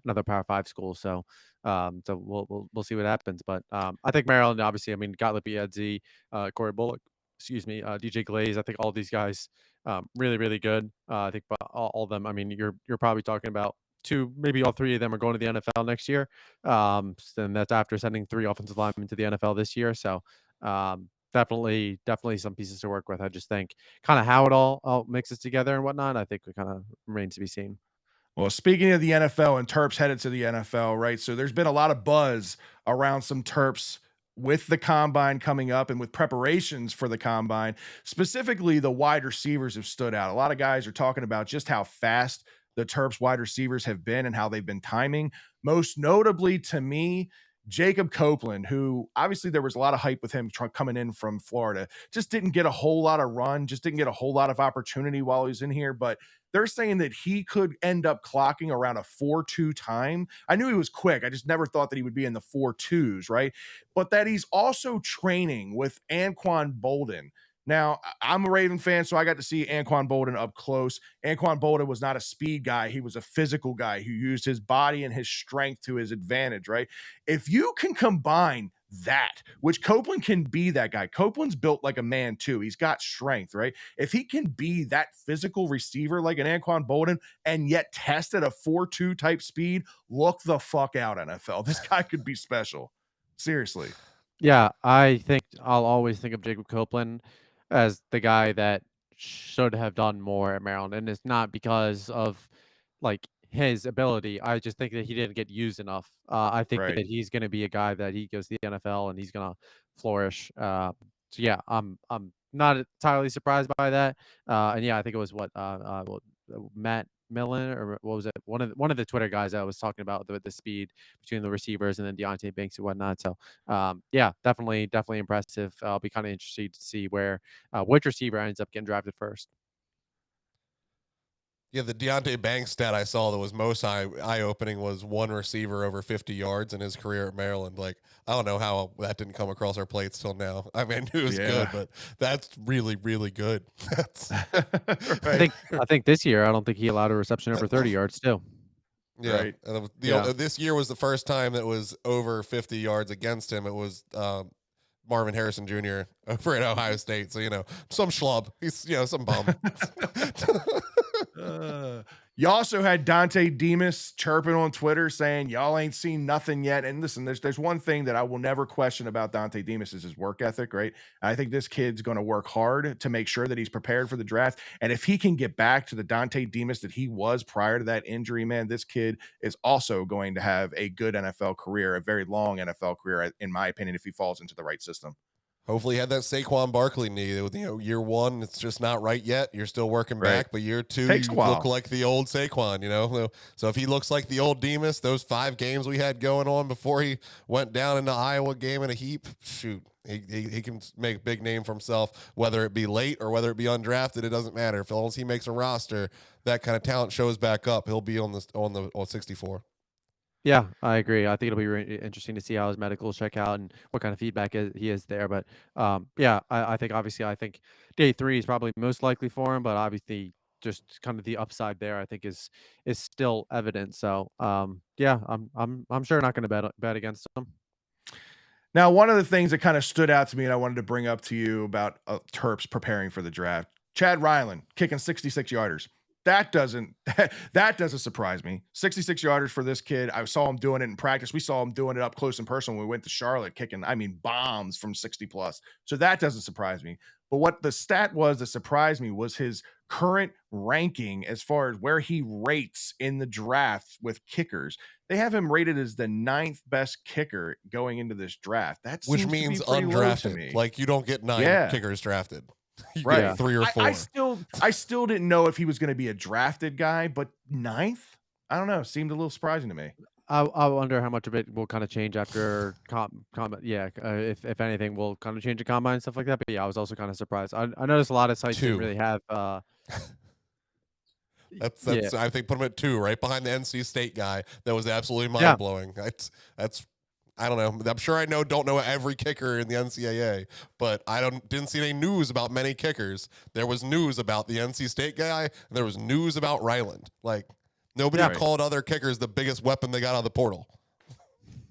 another Power Five school. So we'll see what happens. But I think Maryland, obviously, I mean, Gottlieb Edzi, Corey Bullock, excuse me, DJ Glaze. I think all these guys really good. I think all of them. I mean, you're probably talking about two, maybe all three of them are going to the NFL next year. And that's after sending 3 offensive linemen to the NFL this year. So definitely some pieces to work with. I just think kind of how it all mixes together and whatnot. I think it kind of remains to be seen. Well, speaking of the NFL and Terps headed to the NFL, right? So there's been a lot of buzz around some Terps with the combine coming up and with preparations for the combine. Specifically, the wide receivers have stood out. A lot of guys are talking about just how fast the Terps wide receivers have been and how they've been timing. Most notably to me, Jacob Copeland, who obviously there was a lot of hype with him coming in from Florida, just didn't get a whole lot of run, just didn't get a whole lot of opportunity while he was in here. But they're saying that he could end up clocking around a 4.2 time. I knew he was quick. I just never thought that he would be in the 4.2s, right? But that he's also training with Anquan Bolden. Now, I'm a Raven fan, so I got to see Anquan Bolden up close. Anquan Bolden was not a speed guy. He was a physical guy who used his body and his strength to his advantage, right? If you can combine that, which Copeland can be that guy. Copeland's built like a man too. He's got strength, right? If he can be that physical receiver like an Anquan Bolden and yet test at a 4.2 type speed, look the fuck out, NFL. This guy could be special. Seriously. Yeah, I think I'll always think of Jacob Copeland as the guy that should have done more at Maryland, and it's not because of like his ability. I just think that he didn't get used enough. I think Right. that he's going to be a guy that he goes to the NFL and he's going to flourish. So yeah, I'm not entirely surprised by that. And yeah, I think it was Matt Millen or what was it? One of the Twitter guys that was talking about the speed between the receivers and then Deontay Banks and whatnot. So yeah, definitely impressive. I'll be kind of interested to see where which receiver ends up getting drafted first. Yeah, the Deontay Banks stat I saw that was most eye-opening was one receiver over 50 yards in his career at Maryland. Like, I don't know how that didn't come across our plates till now. I mean, I knew it was good, but that's really, really good. That's right. I think this year I don't think he allowed a reception over 30 yards too. Yeah. Right. And Yeah. this year was the first time that was over 50 yards against him. It was Marvin Harrison Jr. over at Ohio State. So, some schlub. He's, some bum. You also had Dante Demas chirping on Twitter saying y'all ain't seen nothing yet. And listen, there's one thing that I will never question about Dante Demas is his work ethic, right? I think this kid's going to work hard to make sure that he's prepared for the draft. And if he can get back to the Dante Demas that he was prior to that injury, man, this kid is also going to have a good NFL career, a very long NFL career, in my opinion, if he falls into the right system. Hopefully he had that Saquon Barkley knee. Year one, it's just not right yet. You're still working back, but year two, Takes a you while. look like the old Saquon, So if he looks like the old Demas, those 5 games we had going on before he went down in the Iowa game in a heap, shoot, he can make a big name for himself, whether it be late or whether it be undrafted, it doesn't matter. If long as he makes a roster, that kind of talent shows back up, he'll be on 64. Yeah, I agree. I think it'll be really interesting to see how his medicals check out and what kind of feedback he is there. But yeah, I think obviously day 3 is probably most likely for him, but obviously just kind of the upside there I think is still evident. So yeah, I'm sure not going to bet against him. Now, one of the things that kind of stood out to me and I wanted to bring up to you about Terps preparing for the draft, Chad Ryland kicking 66 yarders. That doesn't surprise me. 66 yarders for this kid. I saw him doing it in practice. We saw him doing it up close and personal when we went to Charlotte, kicking, bombs from 60 plus. So that doesn't surprise me. But what the stat was that surprised me was his current ranking as far as where he rates in the draft with kickers. They have him rated as the 9th best kicker going into this draft. Which means undrafted. Like you don't get 9 kickers drafted. You get 3 or 4. I still didn't know if he was going to be a drafted guy, but 9th? I don't know. Seemed a little surprising to me. I wonder how much of it will kind of change after combine. Yeah, if anything, will kind of change the combine and stuff like that. But yeah, I was also kind of surprised. I noticed a lot of sites didn't really have. That's I think put him at 2, right behind the NC State guy. That was absolutely mind blowing. That's I don't know. I'm sure don't know every kicker in the NCAA, but didn't see any news about many kickers. There was news about the NC State guy, and there was news about Ryland. Like nobody called other kickers the biggest weapon they got out of the portal.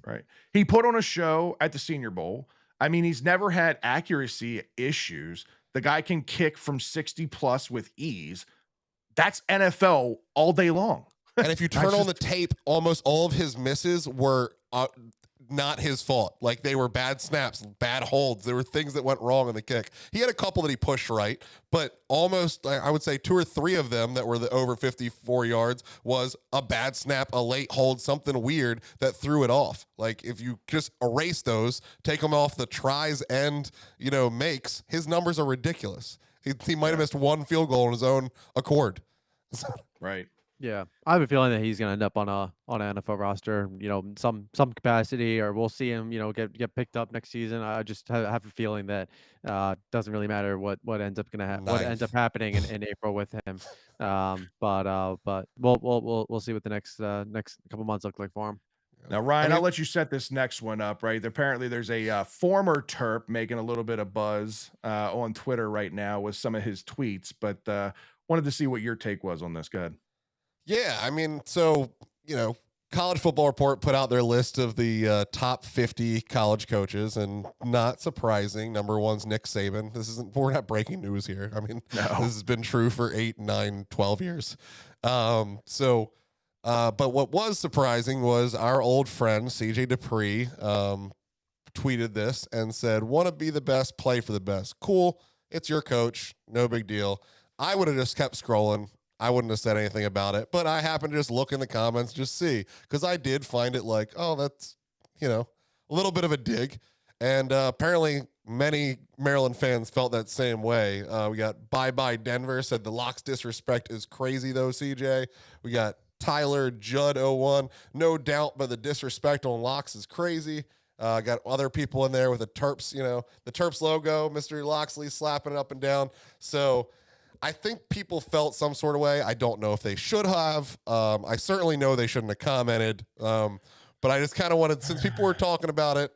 Right. He put on a show at the Senior Bowl. He's never had accuracy issues. The guy can kick from 60 plus with ease. That's NFL all day long. And if you turn on the tape, almost all of his misses were not his fault. Like they were bad snaps, bad holds. There were things that went wrong in the kick. He had a couple that he pushed right, but almost, I would say 2 or 3 of them that were the over 54 yards was a bad snap, a late hold, something weird that threw it off. Like if you just erase those, take them off the tries and, makes, his numbers are ridiculous. He might have missed 1 field goal on his own accord. Right. Yeah, I have a feeling that he's gonna end up on an NFL roster, some capacity, or we'll see him, get picked up next season. I just have a feeling that doesn't really matter what ends up what ends up Ninth. happening in April with him. But we'll see what the next couple months look like for him. Now, I Ryan, I'll mean, let you set this next one up, right? Apparently, there's a former Terp making a little bit of buzz on Twitter right now with some of his tweets, but wanted to see what your take was on this. Go ahead. yeah, I mean, so, College Football Report put out their list of the top 50 college coaches, and not surprising, number one's Nick Saban. We're not breaking news here. I mean, No. this has been true for 8, 9, 12 years. But what was surprising was our old friend, CJ Dupree, tweeted this and said, want to be the best, play for the best. Cool. It's your coach. No big deal. I would have just kept scrolling. I wouldn't have said anything about it, but I happened to just look in the comments, just see, because I did find it like, oh, that's, a little bit of a dig. And apparently many Maryland fans felt that same way. We got Bye Denver said the Locks disrespect is crazy though, CJ. We got Tyler Judd 01. No doubt, but the disrespect on Locks is crazy. Got other people in there with the Terps, the Terps logo, Mr. Loxley slapping it up and down. So I think people felt some sort of way. I don't know if they should have. I certainly know they shouldn't have commented. But I just kind of wanted, since people were talking about it,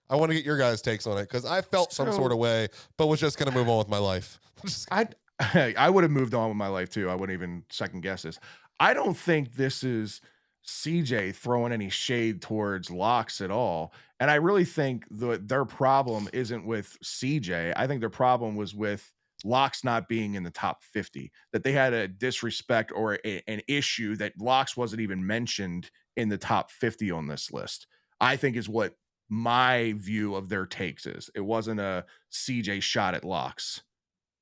I want to get your guys' takes on it because I felt some sort of way, but was just going to move on with my life. I would have moved on with my life too. I wouldn't even second guess this. I don't think this is CJ throwing any shade towards Locks at all. And I really think their problem isn't with CJ. I think their problem was with Locks not being in the top 50, that they had a disrespect or an issue that Locks wasn't even mentioned in the top 50 on this list, I think is what my view of their takes is. It wasn't a CJ shot at Locks.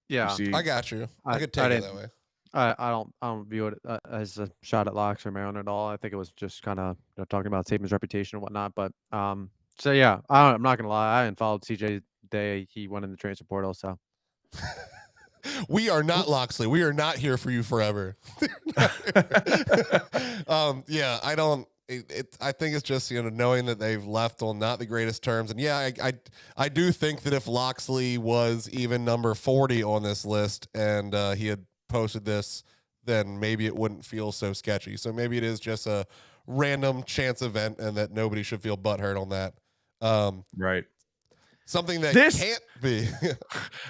You Yeah, see? I got you. I could I take it didn't. that way. I don't view it as a shot at Locks or Maryland at all. I think it was just kind of talking about Saban's reputation and whatnot. But so yeah, I'm not gonna lie. I hadn't followed CJ the day he went in the transfer portal. So We are not Loxley. We are not here for you forever. Yeah, I don't. I think it's just knowing that they've left on not the greatest terms, and yeah, I do think that if Loxley was even number 40 on this list and he had posted this, then maybe it wouldn't feel so sketchy. So maybe it is just a random chance event, and that nobody should feel butthurt on that. Right. Something that can't be.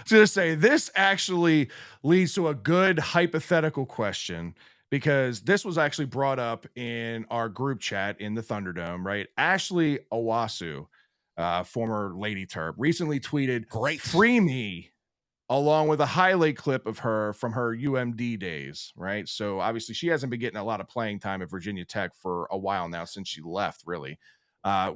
To say this actually leads to a good hypothetical question, because this was actually brought up in our group chat in the Thunderdome, right? Ashley Owasu, former Lady Terp, recently tweeted, Great. "Free me," along with a highlight clip of her from her UMD days, right? So obviously she hasn't been getting a lot of playing time at Virginia Tech for a while now, since she left, really.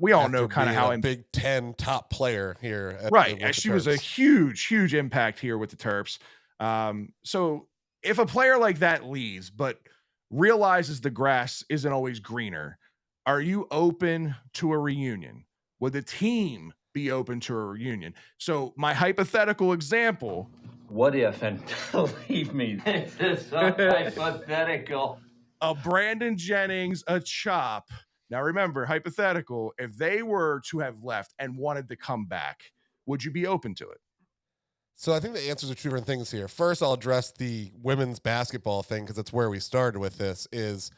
We all know kind of how a Big Ten top player here. Right. She was a huge impact here with the Terps. So if a player like that leaves, but realizes the grass isn't always greener, are you open to a reunion? Would the team be open to a reunion? So my hypothetical example. What if, and believe me, this is so hypothetical. A Brandon Jennings, a Chop. Now remember, hypothetical, if they were to have left and wanted to come back, would you be open to it? So I think the answers are two different things here. First, I'll address the women's basketball thing because that's where we started with this, is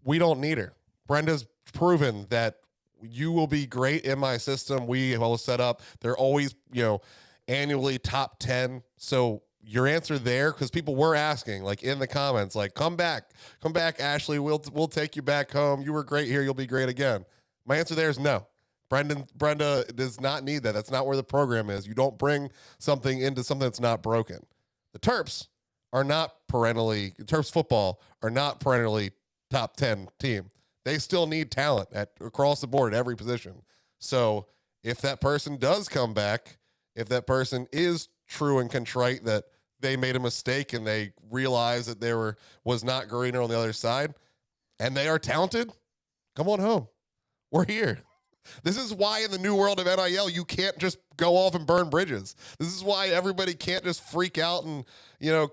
we don't need her. Brenda's proven that you will be great in my system. We will set up. They're always, annually top 10. So your answer there, because people were asking, like in the comments, like, come back, Ashley. We'll take you back home. You were great here. You'll be great again. My answer there is no. Brenda does not need that. That's not where the program is. You don't bring something into something that's not broken. The Terps football are not perennially top 10 team. They still need talent across the board at every position. So if that person does come back, if that person is true and contrite that they made a mistake and they realized that there was not greener on the other side, and they are talented, come on home. We're here. This is why in the new world of NIL, you can't just go off and burn bridges. This is why everybody can't just freak out and,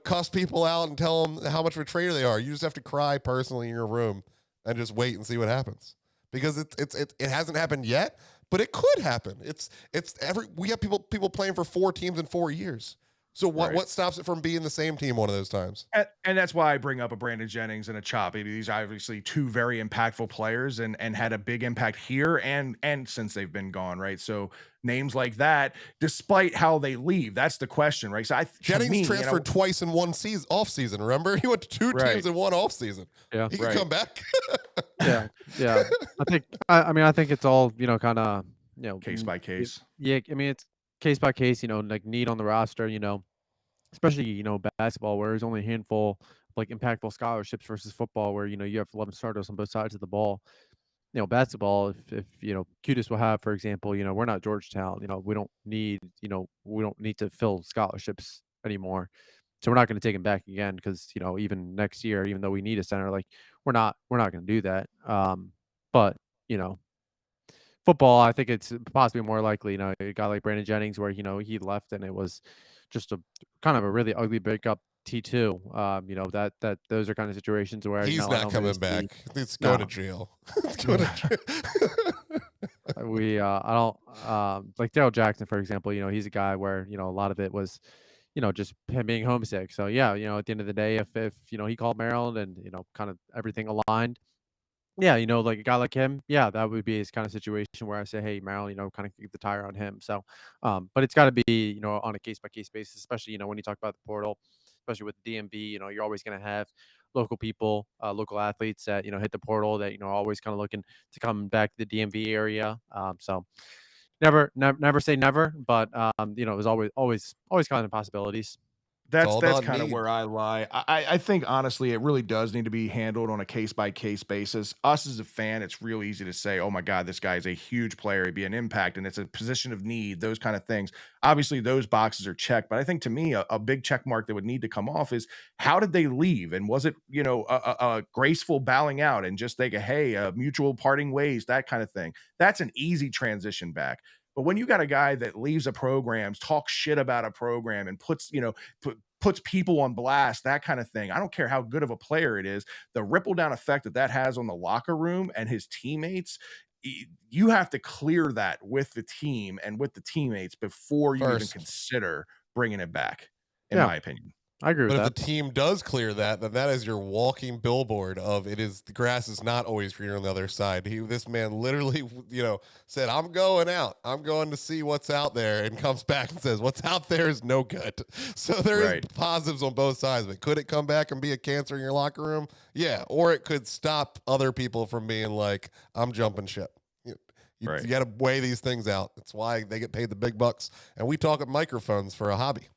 cuss people out and tell them how much of a traitor they are. You just have to cry personally in your room and just wait and see what happens. Because it hasn't happened yet, but it could happen. We have people playing for 4 teams in 4 years. So what stops it from being the same team one of those times? And that's why I bring up a Brandon Jennings and a Chop. These are obviously 2 very impactful players and had a big impact here and since they've been gone, right? So names like that, despite how they leave, that's the question, right? So Jennings transferred twice in one season off season. Remember, he went to 2 teams in one off season. Yeah, he can come back. yeah. I think it's all kind of case by case. Yeah, I mean it's case by case. Like need on the roster. Especially basketball where there's only a handful of, like impactful scholarships versus football where you have 11 starters on both sides of the ball. Basketball, if Cudis will have, for example, we're not Georgetown. We don't need to fill scholarships anymore. So we're not going to take him back again because even next year, even though we need a center, like we're not going to do that. But you know, football, I think it's possibly more likely. A guy like Brandon Jennings, where he left and it was just a kind of a really ugly breakup. T2, that those are kind of situations where he's I not don't coming really back. see. It's going to jail. It's going to jail. I don't like Daryl Jackson, for example. He's a guy where a lot of it was just him being homesick. So yeah, at the end of the day, if he called Maryland and kind of everything aligned, yeah, like a guy like him, yeah, that would be his kind of situation where I say, hey, Maryland, kind of kick the tire on him. So, but it's got to be on a case by case basis, especially when you talk about the portal, especially with the DMV. You're always going to have local people, local athletes that hit the portal that are always kind of looking to come back to the DMV area. So never say never, but there's always kind of possibilities. all That's about kind of need. where I lie. I think honestly, it really does need to be handled on a case by case basis. Us as a fan, it's real easy to say, "Oh my God, this guy is a huge player. He'd be an impact, and it's a position of need." Those kind of things. Obviously, those boxes are checked, but I think to me, a big check mark that would need to come off is how did they leave, and was it a graceful bowing out and just like a mutual parting ways, that kind of thing. That's an easy transition back. But when you got a guy that leaves a program, talks shit about a program, and puts people on blast, that kind of thing. I don't care how good of a player it is, the ripple down effect that has on the locker room and his teammates, you have to clear that with the team and with the teammates before you even First. consider bringing it back, in Yeah, my opinion. I agree with But if that. the team does clear that, then that is your walking billboard of the grass is not always greener on the other side. This man literally, said, I'm going out. I'm going to see what's out there, and comes back and says, what's out there is no good. So there is Right. positives on both sides of it. Could it come back and be a cancer in your locker room? Yeah. Or it could stop other people from being like, I'm jumping ship. You Right. got to weigh these things out. That's why they get paid the big bucks. And we talk at microphones for a hobby.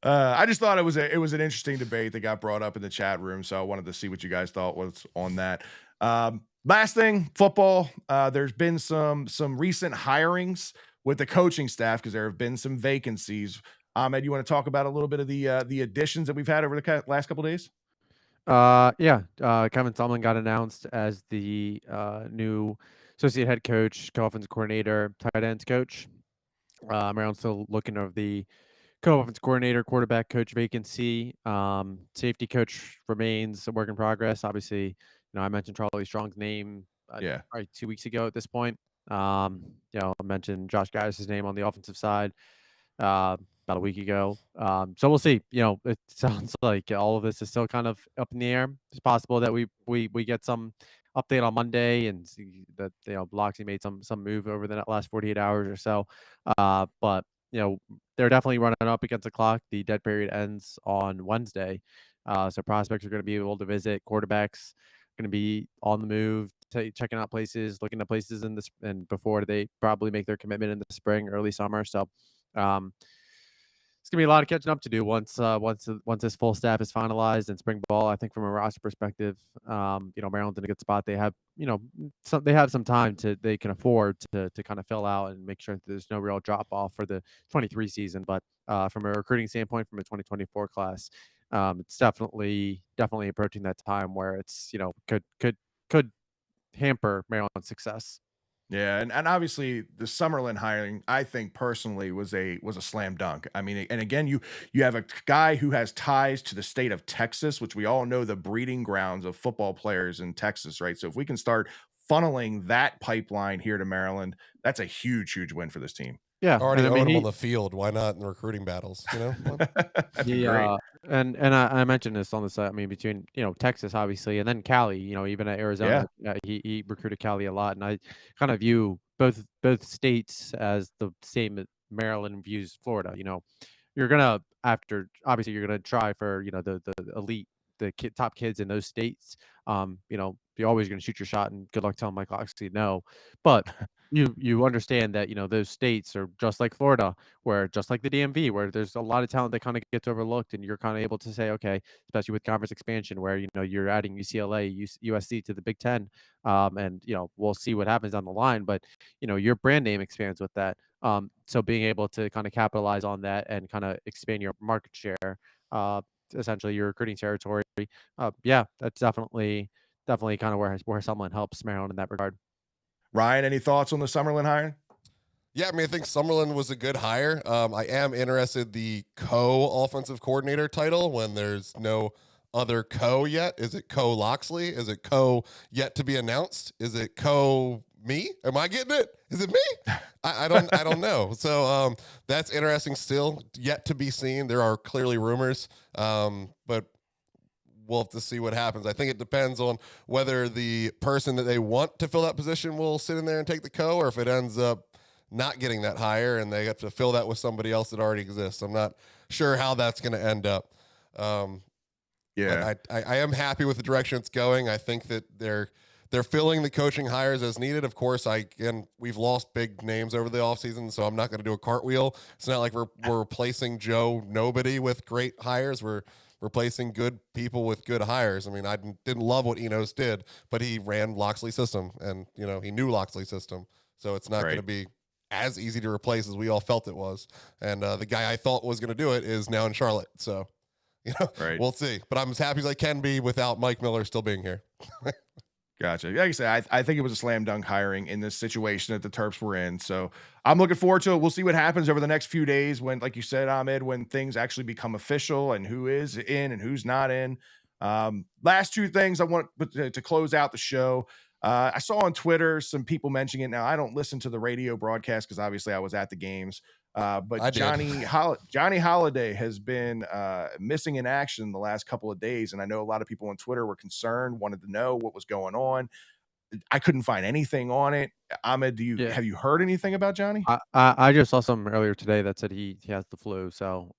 I just thought it was an interesting debate that got brought up in the chat room, so I wanted to see what you guys thought was on that. Last thing, football. There's been some recent hirings with the coaching staff because there have been some vacancies. Ahmed, you want to talk about a little bit of the additions that we've had over the last couple of days? Yeah. Kevin Sumlin got announced as the new associate head coach, co-offensive coordinator, tight ends coach. Maryland's still looking over the co-offensive coordinator, quarterback coach vacancy. Safety coach remains a work in progress. Obviously, I mentioned Charlie Strong's name Yeah. probably 2 weeks ago at this point. I mentioned Josh Gaddis' name on the offensive side about a week ago. So we'll see. It sounds like all of this is still kind of up in the air. It's possible that we get some update on Monday and see that Biloxi made some move over the last 48 hours or so. But they're definitely running up against the clock. The dead period ends on Wednesday, so prospects are going to be able to visit. Quarterbacks going to be on the move, checking out places, looking at places in this, and before they probably make their commitment in the spring, early summer. So. It's gonna be a lot of catching up to do once this full staff is finalized in spring ball. I think from a roster perspective, Maryland's in a good spot. They have some time they can afford to kind of fill out and make sure that there's no real drop off for the 23 season. But from a recruiting standpoint, from a 2024 class, it's definitely approaching that time where it's could hamper Maryland's success. Yeah, and obviously the Summerlin hiring, I think personally was a slam dunk. I mean, and again, you have a guy who has ties to the state of Texas, which we all know the breeding grounds of football players in Texas, right? So if we can start funneling that pipeline here to Maryland, that's a huge, huge win for this team. Yeah, Already and I own mean him on the field. Why not in the recruiting battles? You know, That'd be he great. and I mentioned this on the side. I mean, between Texas obviously, and then Cali. Even at Arizona, Yeah, he recruited Cali a lot, and I kind of view both states as the same as Maryland views Florida. You're gonna after obviously you're gonna try for the elite, top kids in those states. You're always gonna shoot your shot, and good luck telling Mike Locksley no. But you understand that those states are just like Florida, where just like the DMV, where there's a lot of talent that kind of gets overlooked, and you're kind of able to say, okay, especially with conference expansion, where you're adding UCLA, USC to the Big Ten, and we'll see what happens down the line, but your brand name expands with that. So being able to kind of capitalize on that and kind of expand your market share, uh, essentially your recruiting territory. Yeah, that's definitely kind of where someone helps Maryland in that regard. Ryan, any thoughts on the Summerlin hiring? yeah, I mean, I think Summerlin was a good hire. I am interested the co-offensive coordinator title when there's no other co yet. Is it co Loxley? Is it co yet to be announced? Is it co me? Am I getting it? Is it me? I don't know. So that's interesting. Still yet to be seen. There are clearly rumors, but we'll have to see what happens. I think it depends on whether the person that they want to fill that position will sit in there and take the co, or if it ends up not getting that hire and they have to fill that with somebody else that already exists. I'm not sure how that's going to end up. Yeah, But I am happy with the direction it's going. I think that they're filling the coaching hires as needed. Of course, we've lost big names over the offseason, so I'm not going to do a cartwheel. It's not like we're replacing Joe Nobody with great hires. We're replacing good people with good hires. I mean, I didn't love what Enos did, but he ran Loxley's system, and he knew Loxley's system, so it's not going to be as easy to replace as we all felt it was. And the guy I thought was going to do it is now in Charlotte, so right. we'll see. But I'm as happy as I can be without Mike Miller still being here. Gotcha. Like I said, I think it was a slam dunk hiring in this situation that the Terps were in. So I'm looking forward to it. We'll see what happens over the next few days when, like you said, Ahmed, when things actually become official and who is in and who's not in. Last two things I want to close out the show. I saw on Twitter some people mentioning it. Now, I don't listen to the radio broadcast because obviously I was at the games. But I did. Johnny Holiday has been missing in action the last couple of days, and I know a lot of people on Twitter were concerned, wanted to know what was going on. I couldn't find anything on it. Ahmed, Yeah. have you heard anything about Johnny? I just saw something earlier today that said he has the flu, so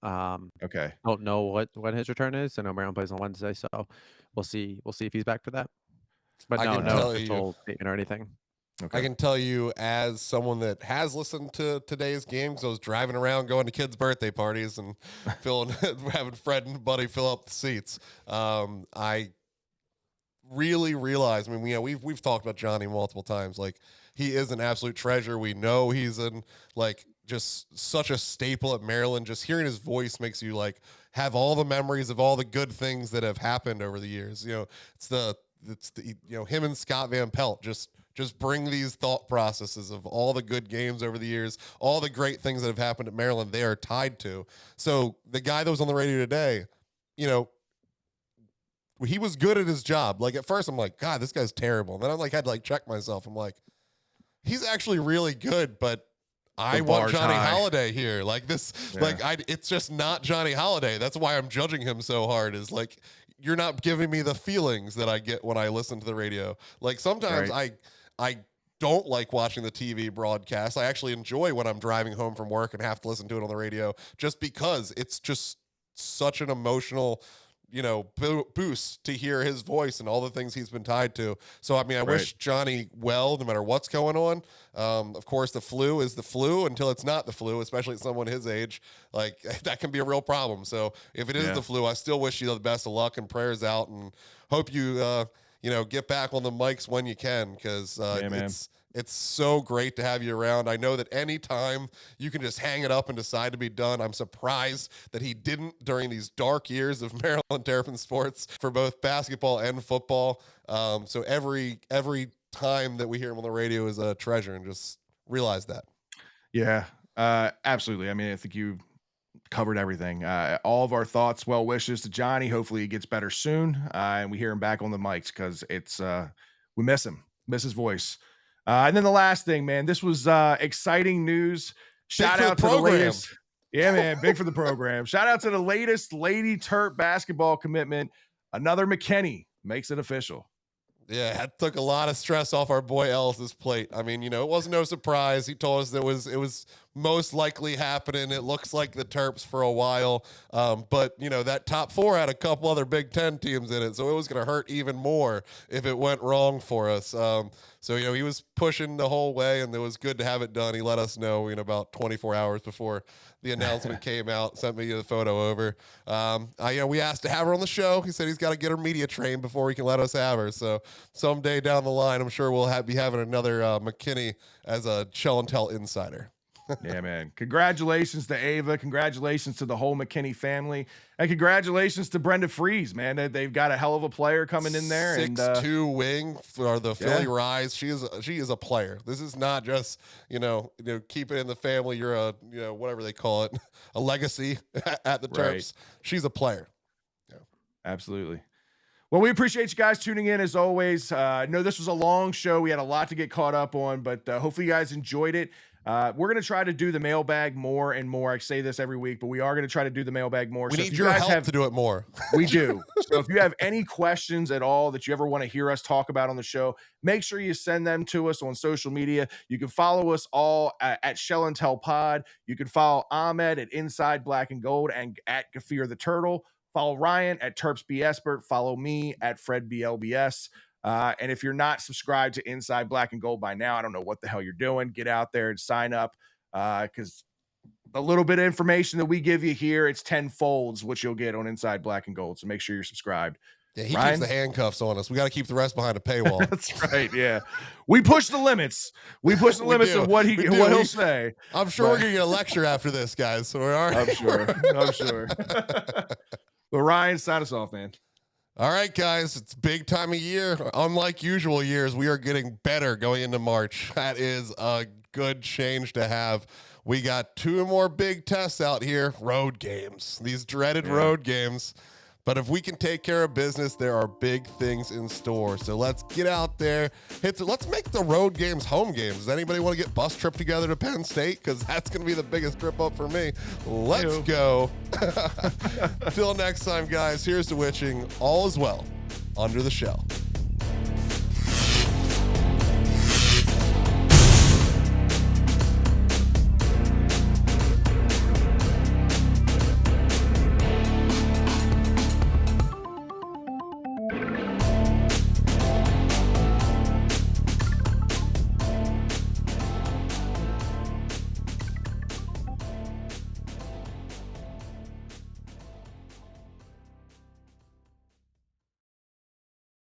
Okay, don't know when his return is. I know Maryland plays on Wednesday, so we'll see if he's back for that. But I can no tell you. official statement or anything. okay. I can tell you, as someone that has listened to today's games, I was driving around going to kids' birthday parties and having Fred and Buddy fill up the seats. I really realized. I mean, we've talked about Johnny multiple times. Like, he is an absolute treasure. We know he's in just such a staple at Maryland. Just hearing his voice makes you have all the memories of all the good things that have happened over the years. It's the him and Scott Van Pelt just bring these thought processes of all the good games over the years, all the great things that have happened at Maryland, they are tied to. So the guy that was on the radio today, he was good at his job. Like, at first I'm like, God, this guy's terrible. And then I had to check myself. I'm like, he's actually really good, but I want bar's Johnny high. Holiday here. It's just not Johnny Holiday. That's why I'm judging him so hard, is you're not giving me the feelings that I get when I listen to the radio. Sometimes I don't like watching the TV broadcast. I actually enjoy when I'm driving home from work and have to listen to it on the radio, just because it's just such an emotional, boost to hear his voice and all the things he's been tied to. So, I mean, I wish Johnny well, no matter what's going on. Of course, the flu is the flu until it's not the flu, especially at someone his age. That can be a real problem. So if it is the flu, I still wish you the best of luck and prayers out, and hope you, get back on the mics when you can, because it's so great to have you around. I know that anytime you can just hang it up and decide to be done. I'm surprised that he didn't during these dark years of Maryland Terrapin sports for both basketball and football. So every time that we hear him on the radio is a treasure, and just realize that. Yeah, absolutely. I mean, I think you covered everything. All of our thoughts, well wishes to Johnny. Hopefully he gets better soon, and we hear him back on the mics, because it's we miss him, miss his voice. And then the last thing, man, this was exciting news. Shout out to the latest. Yeah, man, big for the program. Shout out to the latest Lady Terp basketball commitment. Another McKinney makes it official. Yeah, that took a lot of stress off our boy Ellis's plate. I mean, it wasn't no surprise. He told us that it was most likely happening. It looks like the Terps for a while. But, that top 4 had a couple other Big Ten teams in it, so it was going to hurt even more if it went wrong for us. So, he was pushing the whole way, and it was good to have it done. He let us know in about 24 hours before the announcement came out, sent me the photo over. We asked to have her on the show. He said he's got to get her media trained before he can let us have her. So someday down the line, I'm sure we'll be having another McKinney as a Shell and Tell insider. Yeah, man. Congratulations to Ava. Congratulations to the whole McKinney family. And congratulations to Brenda Freeze, man. They've got a hell of a player coming in there. 6'2" wing for the Philly Rise. She is a player. This is not just, keep it in the family. You're a, whatever they call it, a legacy at the Terps. Right. She's a player. Yeah. Absolutely. Well, we appreciate you guys tuning in as always. I know this was a long show. We had a lot to get caught up on, but hopefully you guys enjoyed it. We're going to try to do the mailbag more and more. I say this every week, but we are going to try to do the mailbag more. We need your help to do it more. We do. So if you have any questions at all that you ever want to hear us talk about on the show, make sure you send them to us on social media. You can follow us all at Shell and Tell Pod. You can follow Ahmed at Inside Black and Gold and at Gafir the Turtle. Follow Ryan at Terps B. Espert. Follow me at Fred BLBS. And if you're not subscribed to Inside Black and Gold by now, I don't know what the hell you're doing. Get out there and sign up, because a little bit of information that we give you here, it's 10-folds what you'll get on Inside Black and Gold. So make sure you're subscribed. Yeah, he keeps the handcuffs on us. We got to keep the rest behind a paywall. That's right. Yeah, we push the limits. We push the limits of what he'll say. I'm sure we're gonna get a lecture after this, guys. So we're all right. I'm sure. Well, Ryan, sign us off, man. All right, guys, it's big time of year. Unlike usual years, we are getting better going into March. That is a good change to have. We got 2 more big tests out here, road games, these dreaded road games. But if we can take care of business, there are big things in store. So let's get out there. Let's make the road games home games. Does anybody want to get bus trip together to Penn State? Because that's going to be the biggest trip up for me. Let's go. Till next time, guys, here's to wishing all is well under the shell.